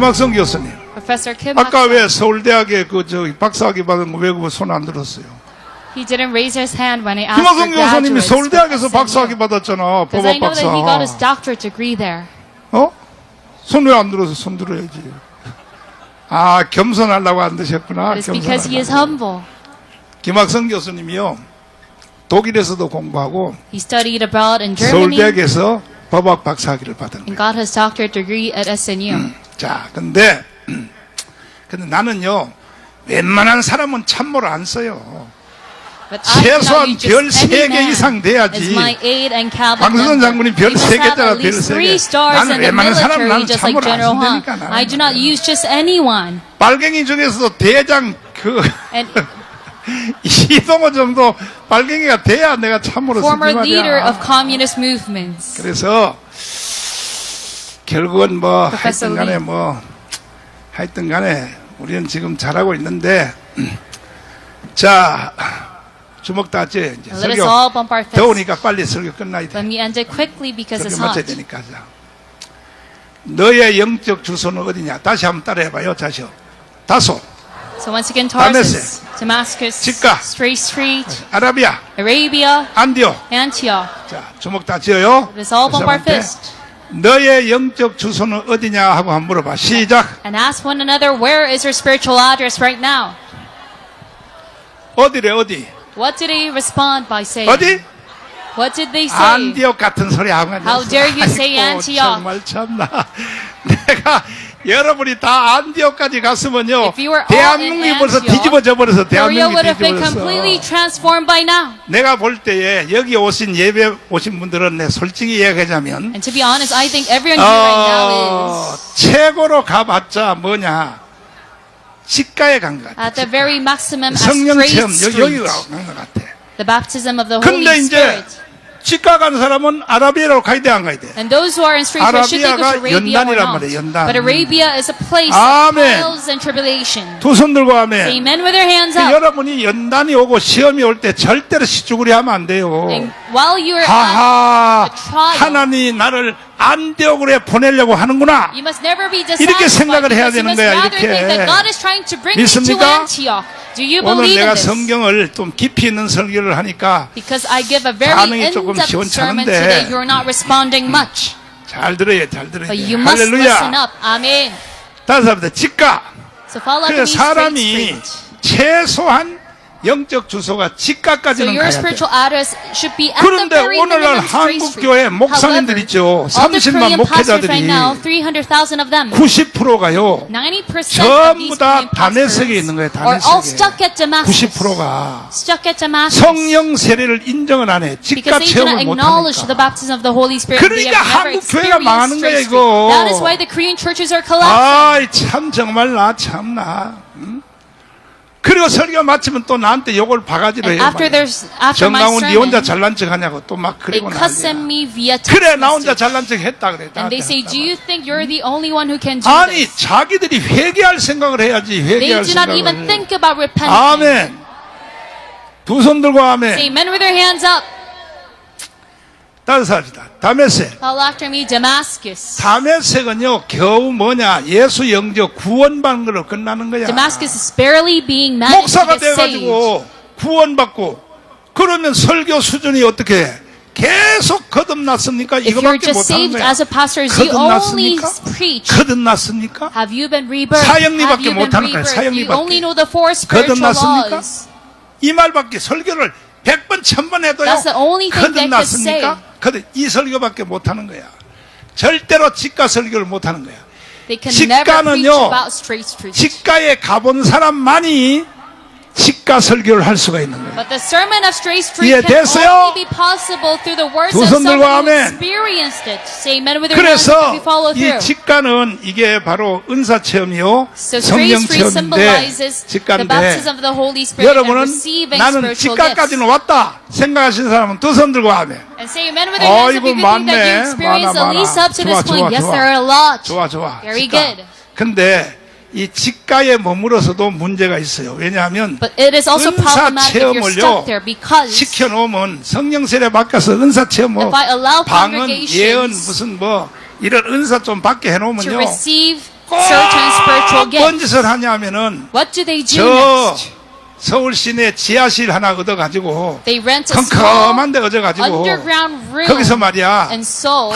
김학성 교수님, Professor Kim 아까 Hak-sung. 왜 서울대학에 박사학위 받은 거 왜 그거 손 안 들었어요? He didn't raise his hand when I asked for 김학성 교수님이 graduates 서울대학에서 for 박사학위 SNU. 받았잖아. Because I know that he got his 법학박사. doctorate degree there. 손 왜 안 들어서 손 들어야지. 아, 겸손하려고 안 드셨구나. It is because he is 겸손하려고. humble. 김학성 교수님이요, 독일에서도 공부하고 He studied abroad in Germany 서울대학에서 법학 박사학위를 받은 and 거예요. got his doctorate degree at SNU. 자, 근데 나는요, 웬만한 사람은 참모를 안 써요. But I do not 최소한 use 별 just any 3개 man 이상 돼야지. as my aide and cabinet 강수선 member. 장군이 별 They must 3개짜리 have at 별 least 3개. 3 stars 나는 in the 웬만한 사람 military, 나는 just like 참모를 안 General Huang. 쓴다니까. I do not use just anyone. 빨갱이 중에서도 대장 And 이동호 정도 빨갱이가 돼야 내가 참모를 쓰지 former leader 말이야. of communist movements. 그래서 결국은 뭐 Professor 하여튼 간에 Lee. 뭐 하여튼 간에 우리는 지금 잘하고 있는데 자, 주먹 다지 이제 Let us 설교 all bump our fists. 더우니까 빨리 설교 끝나야 돼. Let me end it quickly because it's 설교 hot. 마쳐야 되니까. 자. 너의 영적 주소는 어디냐? 다시 한번 따라해봐요. 다시요. 다소, So once again, Damascus, Tarsus, Damascus, Sikka, Straight Street, 아라비아, Arabia, 안디오. Antioch. 자, 주먹 다 쥐어요. Let us all bump our 사람한테 fist 너의 영적 주소는 어디냐 하고 한번 물어봐. 시작. and ask one another, where is your spiritual address right now? 어디래 어디? What did they respond by saying? 어디? What did they say? 안디옥 같은 소리 하면 How dare you say Antioch? 정말 참나. 내가 여러분이 다 안디옥까지 갔으면요, If you were all 대한민국이 in 벌써 Antioch, 뒤집어져 버려서 Korea would 대한민국이 have been completely 뒤집어졌어. transformed by now. 내가 볼 때에 여기 오신 예배 오신 분들은 내 솔직히 이야기하자면 And to be honest, I think everyone here right now is 최고로 가봤자 뭐냐, 직가에 간 것 같아. at the very maximum at 성령 Straight 체험 여기가 Street. 간 것 같아. The baptism of the 근데 Holy 이제 Spirit. 직가 간 사람은 아라비아로 가야 돼 안 가야 돼? And those who are in Straight Street should they go to 아라비아가 Arabia or 연단이란 not? 말이에요, 연단. But Arabia is a place 아멘. of trials and tribulation. 두 손 들고 Say 하면 amen with their hands up. 여러분이 연단이 오고 시험이 올 때 절대로 시쭈구리 하면 안 돼요. And while you are 하하, a trial, 하나님이 나를 안디옥으로 보내려고 하는구나. you must never be 이렇게 dissatisfied 생각을 해야 because you 되는 must 거야, rather 이렇게. think that God is trying to bring me to 믿습니까? Antioch. Do you 오늘 believe in 내가 this? 성경을 좀 깊이 있는 설교를 하니까 Because I give a very 반응이 조금 in-depth sermon 시원찮은데. today, you're not responding much. 잘 들어야 잘 들어야 But 돼. you must listen 할렐루야. up. Amen. 다른 사람들 직가. So follow 그 after me, Straight 사람이 Street. 최소한 영적 주소가 So 직가까지는 your 가야 돼. spiritual address should be at the 그런데 very 오늘날 minimum Straight 한국 Street. 교회 목사님들 However, 있죠. all the 30만 Korean pastors 목회자들이 right now, 300,000 of them, 90%가요. 90% of 전부 these 다 Korean 다메섹에 pastors 있는 거예요. are all 다메섹에. stuck at Damascus. 90%가 Stuck at Damascus. 성령 세례를 인정을 안 해. 직가 Because they do not 체험을 못 acknowledge the 하니까. baptism of the Holy Spirit. They 그러니까 have never 한국 교회가 망하는 experienced 거야, Straight 이거. Street. That is why the Korean churches are collapsing. 아이 참 정말 나 참나. 응? 그리고 설교 마치면 또 나한테 욕을 바가지로 And 해요. after 말이야. after my 정강훈 니 혼자 sermon, 잘난 척 하냐고 또 막 they 그리고 cuss at 난리야. me via text 그래 나 혼자 message. 잘난 척 했다 그래. And they say, do you think you're the only one who can do 아니 this? 자기들이 회개할 생각을 해야지. They 회개할 do not even 생각을. think about repentance. 아멘. 두 손 들고 Say 아멘. amen with their hands up. 따라서 합시다. 다메섹. Follow after me, Damascus. 다메섹은요 겨우 뭐냐 예수 영적 구원받는 걸로 끝나는 거야. Damascus is barely being managed to 목사가 get saved. 돼가지고 구원받고 그러면 설교 수준이 어떻게 해? 계속 거듭났습니까? If you're 이거밖에 just 못하는 saved 거야. as a pastor, you only 거듭났습니까? preach. 거듭났습니까? Have you been rebirthed? 사형리밖에 Have you been 못하는 거야, rebirthed? You 사형리밖에. only know the four spiritual 거듭났습니까? laws. 이 말밖에 설교를 100번 1000번 해도요. That's the only thing they could say. 거듭났습니까? 이 설교밖에 못하는 거야. 절대로 직가 설교를 못하는 거야. They can never preach 직가는요, about Straight Street. 직가에 가본 사람만이 직가 설교를 할 수가 있는 거예요. But the sermon of Straight Street can 이해됐어요? only be possible through the words 두 of 손 들고 someone who 아멘. experienced it. Say amen with your hands 그래서 if you follow 이 through. 직가는 이게 바로 은사 체험이요, So Straight 성령 Street 체험인데 symbolizes the 직가인데 baptism of the Holy Spirit and 여러분은 receiving 나는 spiritual 직가까지는 gifts. 왔다 생각하시는 사람은 두 손 들고 하면 And say amen with your hands if 어이구, you think that you 많네. experienced 많아, at least 많아. up to this 좋아, point. 좋아, Yes, 좋아. there are a lot. 좋아 Very 직가. good. 근데 이 직가에 머물어서도 문제가 있어요. 왜냐하면 But it is also 은사 problematic if you're stuck there because 시켜놓으면 성령 세례 바뀌어서 은사 체험 뭐 if I allow 방언, 예언 congregations 무슨 뭐 이런 은사 좀 받게 to 해놓으면요 receive 꼭 certain spiritual 뭔 gifts. 짓을 하냐면은 What do they do 저 next? 서울 시내 지하실 하나 얻어가지고 They rent a small 컴컴한 데 얻어가지고 underground room 거기서 말이야 and so,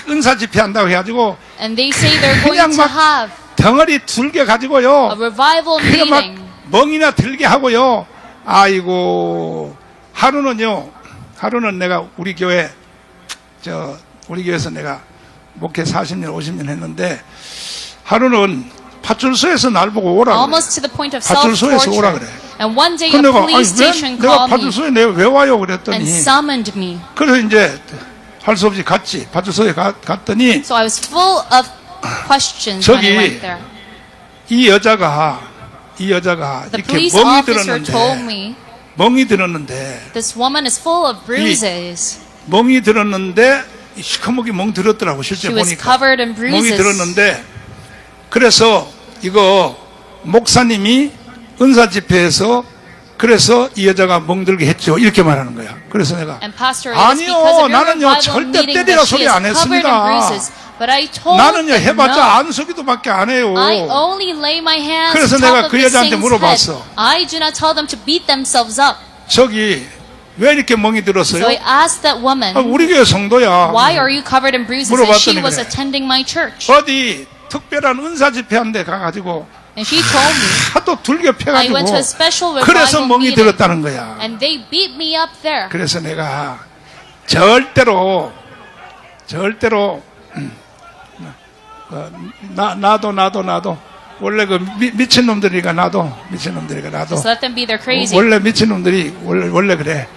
은사 집회한다고 해가지고 and they say they're 그냥 going to 막 have 덩어리 들게 a 가지고요 revival 그냥 막 meeting. 멍이나 들게 하고요. 아이고 하루는 내가 우리 교회에서 내가 목회 40년 50년 했는데 하루는 파출소에서 날 보고 오라 그래. Almost to the point of 파출소에서 오라 self-torture. 그래. And one day a 근데 내가 police station 내가 called me 파출소에 내가 왜 와요 and 그랬더니 summoned me. 그래서 이제 할 수 없이 갔지. 파출소에 갔더니 So I was full of questions when I 저기 went there. 이 여자가 The 이렇게 police 멍이 officer told 들었는데 me 멍이 들었는데 this woman is full of bruises. 멍이 들었는데 시커멓게 멍 들었더라고 실제 She was 보니까 covered in 멍이 bruises. 들었는데 그래서 이거 목사님이 은사 집회에서 그래서 이 여자가 멍들게 했죠 이렇게 말하는 거야. 그래서 내가 And Pastor, it was because 아니요 of your 나는요 revival 절대 meeting 때리라 that she 소리 is 안 covered in 했습니다. bruises. But I told 나는요 them 해봤자 no. 안수기도밖에 안 해요. I only lay my hands 그래서 on 내가 top of 그 the 여자한테 saint's 물어봤어. head. I do not tell them to beat themselves up. 저기 왜 이렇게 멍이 들었어요? So I asked that woman, 우리 교회 성도야. why are you covered in bruises? And she 물어봤더니 was 그래. attending my church. 어디 특별한 은사 집회한데 가가지고 And she told me, 하도 들겨 I went to 패가지고 a special 그래서 revival 멍이 meeting. 들었다는 거야. And they beat me up there. 그래서 내가 절대로 나도 원래 그 미친놈들이가 나도 Just let them be their crazy. 원래 미친놈들이 원래 그래.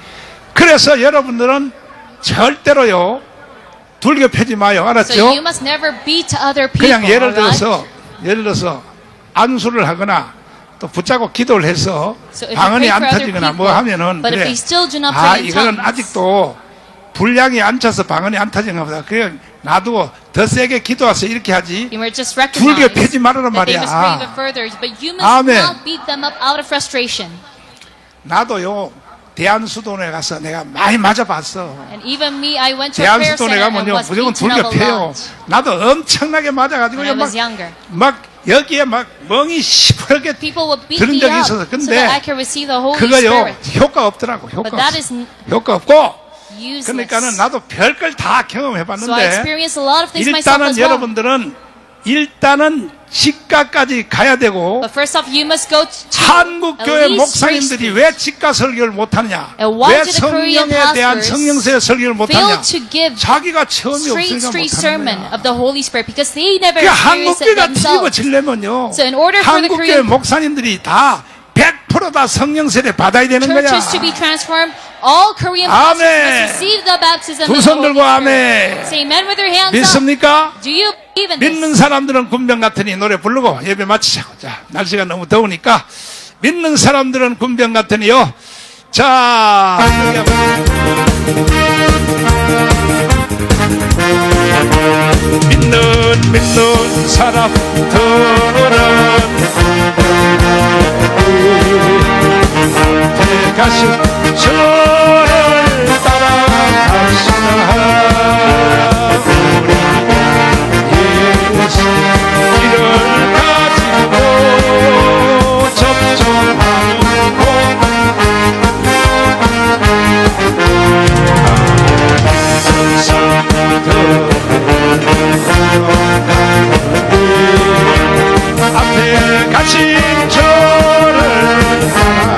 그래서 여러분들은 절대로요 들겨 패지 마요. So 알았죠? you must never beat other people. 그냥 예를 alright? 들어서 안수를 하거나 또 붙잡고 기도를 해서 So if you 방언이 pray 안 for other 터지거나 뭐 people, 하면은 but if 그래. they still do not 아 pray in 이거는 tongues, 아직도 분량이 안 차서 방언이 안 터지나 보다. 그냥 놔두고 더 세게 기도하세요 이렇게 하지. you must just 불교 recognize 패지 말아란 that they 말이야. must pray even further. But you must 아멘. not beat them up out of frustration. 나도요 대한수도원에 가서 내가 많이 맞아봤어. And even me, I went to a prayer 대한수도원에 center and 가면요 was 무조건 beaten 불교 up a 패요. lot 나도 엄청나게 맞아가지고 when I was younger. 막 여기에 막 멍이 시퍼렇게 People would beat 들은 me 적이 up 있어서 so 근데 that I could receive the Holy 그거요 Spirit. 효과 없더라고. But 효과 that 없어. is 효과 없고 useless. 그러니까는 나도 별걸 다 So I 경험해봤는데 experienced a lot of things myself 일단은 as well. 여러분들은 일단은 직가까지 가야 되고 But first off, you must go to 한국 at 교회 least three 목사님들이 streets. 왜 직가 설교를 못하냐? And why 왜 do the Korean 성령에 대한 pastors 성령세 설교를 못하냐? fail to give 자기가 처음이 straight 없으니까 street 못하는 sermon 거야. of the Holy Spirit because they never 그 experienced it 한국교회가 themselves. 뒤집어지려면요. So in order for the 한국교회 Korean 목사님들이 다 100%다 성령세를 받아야 되는 거야. churches to be transformed, all Korean 아멘. pastors must receive the baptism 두 of the 손 Holy 들고 Spirit. 아멘. Say amen with your hands up. 믿습니까? Do you believe in 믿는 this? 사람들은 군병 같으니 노래 부르고 예배 마치자고. 자, 날씨가 너무 더우니까 믿는 사람들은 군병 같으니요. 자, 여기 한번. 믿는 사람들은 앞에 가신 저를 따라가시나 예수 이를 가지고 접종하는 앞에 가신 저를 따라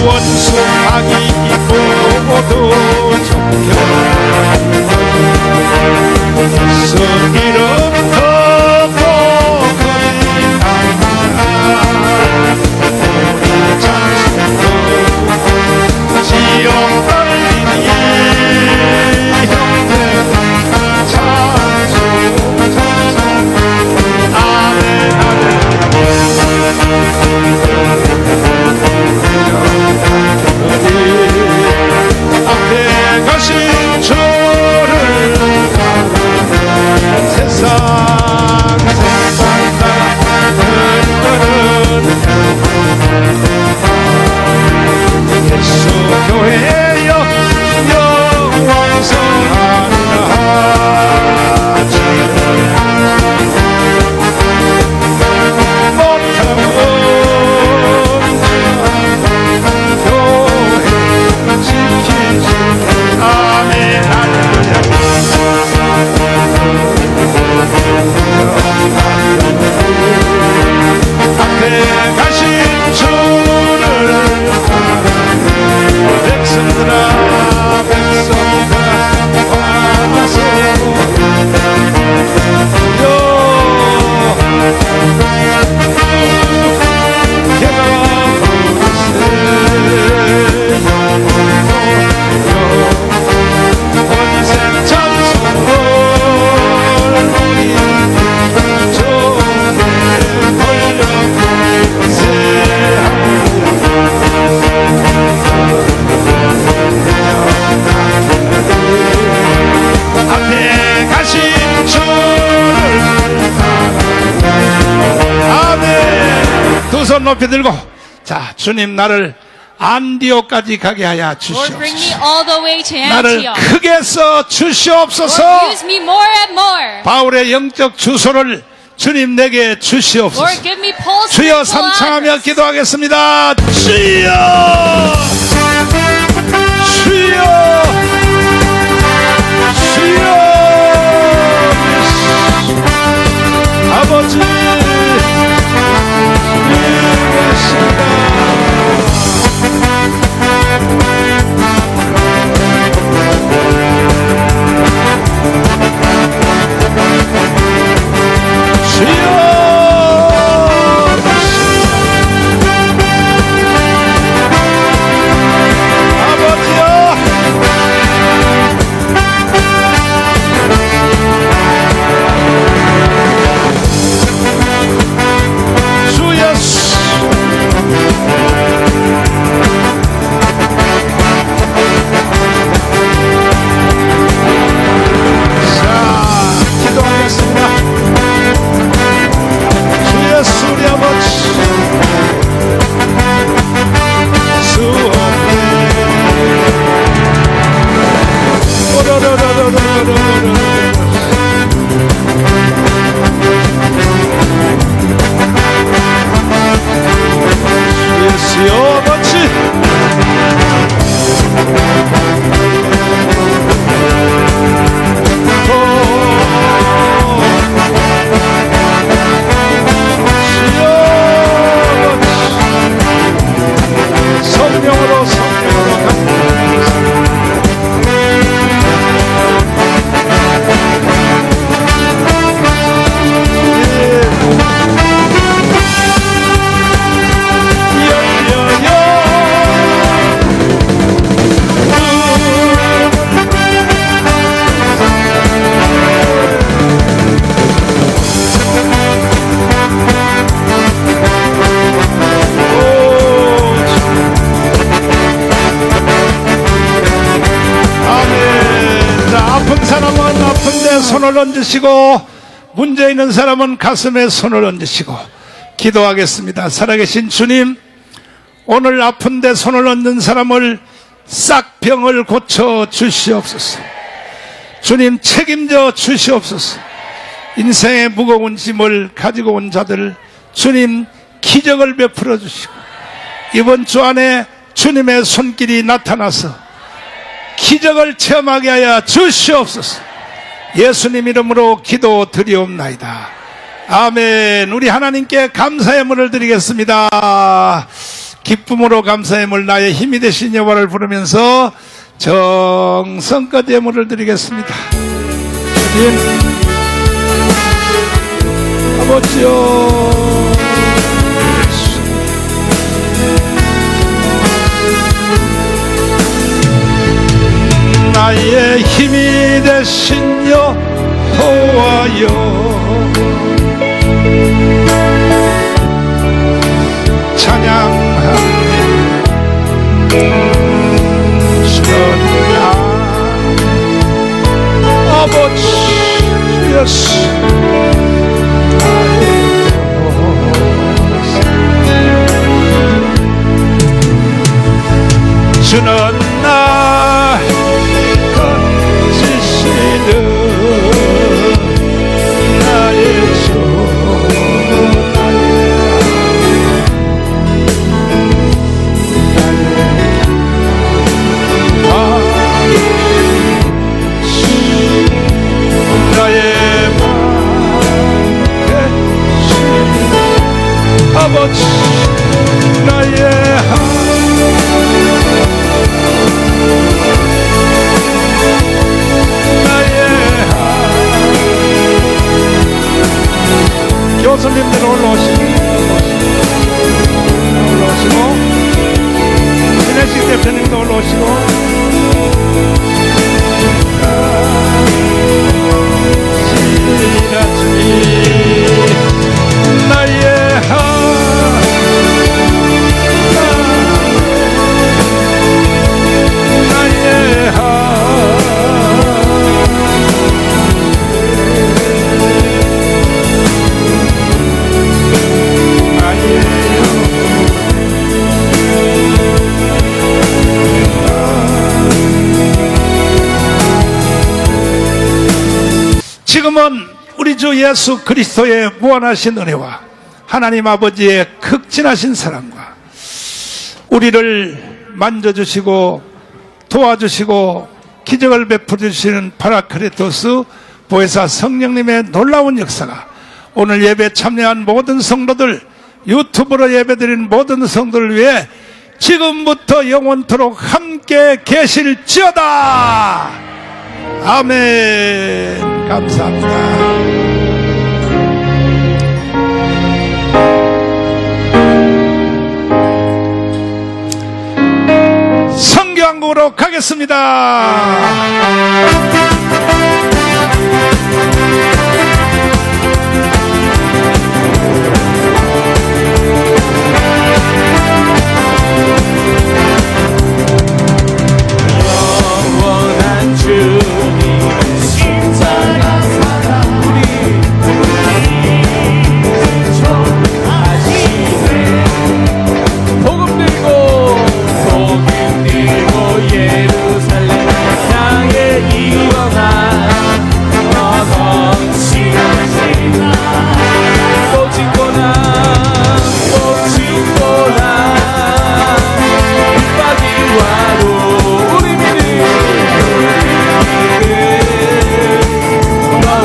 원수하기 모두 성이로부터 우리 장수도 지옥 떨리니 형들 찬송 아멘 두 손 높이 들고, 자, 주님 나를 안디오까지 가게 하여 Lord, bring me 주시옵소서. all the way to 나를 Antioch. 크게 써 주시옵소서. Lord, use me more and more. 바울의 영적 주소를 주님 내게 Lord, 주시옵소서. give me Paul's 주여 spiritual 삼창하며 address. 기도하겠습니다. 주여, 주여, 주여, 아버지, 손을 얹으시고, 문제 있는 사람은 가슴에 손을 얹으시고 기도하겠습니다. 살아계신 주님, 오늘 아픈데 손을 얹는 사람을 싹 병을 고쳐 주시옵소서. 주님 책임져 주시옵소서. 인생의 무거운 짐을 가지고 온 자들 주님 기적을 베풀어 주시고, 이번 주 안에 주님의 손길이 나타나서 기적을 체험하게 하여 주시옵소서. 예수님 이름으로 기도 드리옵나이다. 아멘. 우리 하나님께 감사의 물을 드리겠습니다. 기쁨으로 감사의 물, 나의 힘이 되신 여호와를 부르면서 정성껏 예물을 드리겠습니다. 주님, 아버지요, 나의 힘이 되신 여호와여, 찬양합니다. 주여 아버지 예수, 주는 나 건지시는 나의 주, 나의 아버지, 나의 지금은 우리 주 예수 그리스도의 무한하신 은혜와 하나님 아버지의 극진하신 사랑과 우리를 만져주시고 도와주시고 기적을 베풀어 주시는 파라크리토스 보혜사 성령님의 놀라운 역사가 오늘 예배 참여한 모든 성도들, 유튜브로 예배드린 모든 성도를 위해 지금부터 영원토록 함께 계실지어다. 아멘. 감사합니다. 성경으로 가겠습니다. 영원한 주님의 십자가 사랑 우리 하시네. 복음 들고 예루살렘 향해 일어나 넘치는 또 짓거나 또 짓거나 빗바퀴와로 우리 믿음 더욱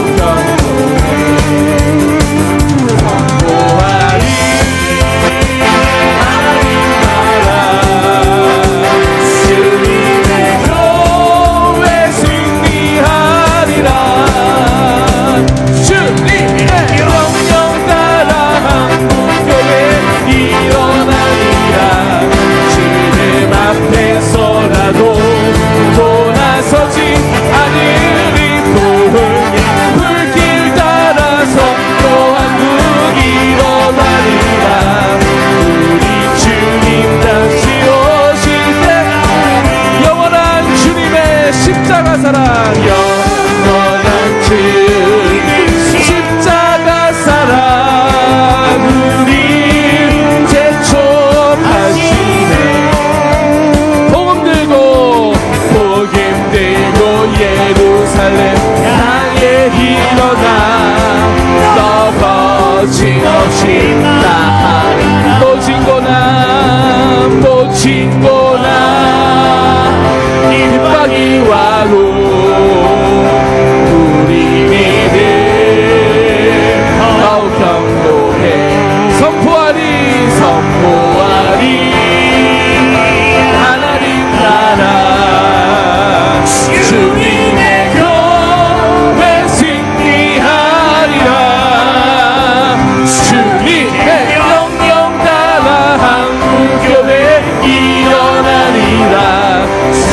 선포하리 하나님 나라 주님의 교회 승리하리라. 주님의 영영 따라 한국교회 일어나리라. 주님 앞에서라도 돌아서지 않으리. 도흥의 불길 따라서 또 한국 일어나리라. 우리 주님 다시 오실 때 영원한 주님의 십자가 사랑 영원한 주님 십자가 사랑 우리 제촉하시네. 복음 들고 예루살렘 향해 일어나 넘어짐 없이 나아가리. 또 진거나 또 진거나 빗바퀴와로 우리 믿음 더욱 견고해. 선포하리 선포하리 하나님 나라 주님의 교회 승리하리라. 주님의 영영 따라 한국교회 일어나리라.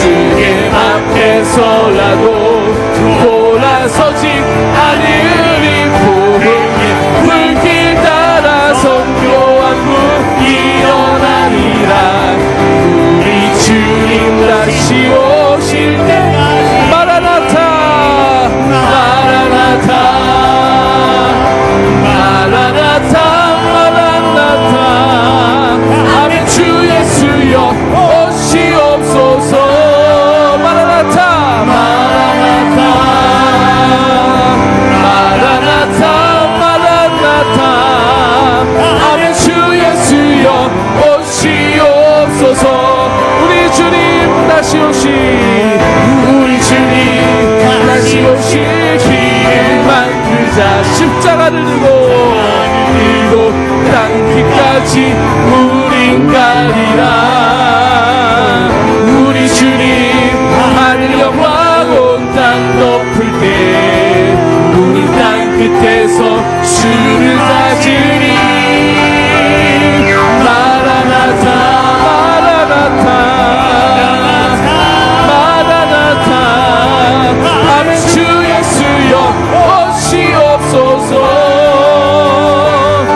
주님 앞에서라도 돌아서지 않으리. 복음의 불길 따라 선교한 분 일어나리라. 우리 주님 다시 오실 때 마라나타 마라나타 마라나타 마라나타. 아멘. 주 예수여 오시옵소서. 마라나타 마라나타 마라나타 마라나타. 아멘. 주 예수여 오시옵소서. 우리 주님 다시 오시 우리 주님 다시 오실 길만 그자. 십자가를 들고 땅끝까지 우린 가리라. 우리 주님 하늘 영광 온 땅 덮을 때 우리 땅 끝에서 주를 다지리. 마라나타 마라나타 아멘. 주 예수여 오시옵소서.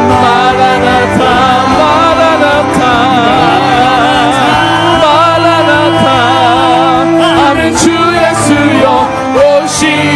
마라나타 마라나타 마라나타 아멘. 주 예수여 오시옵소서.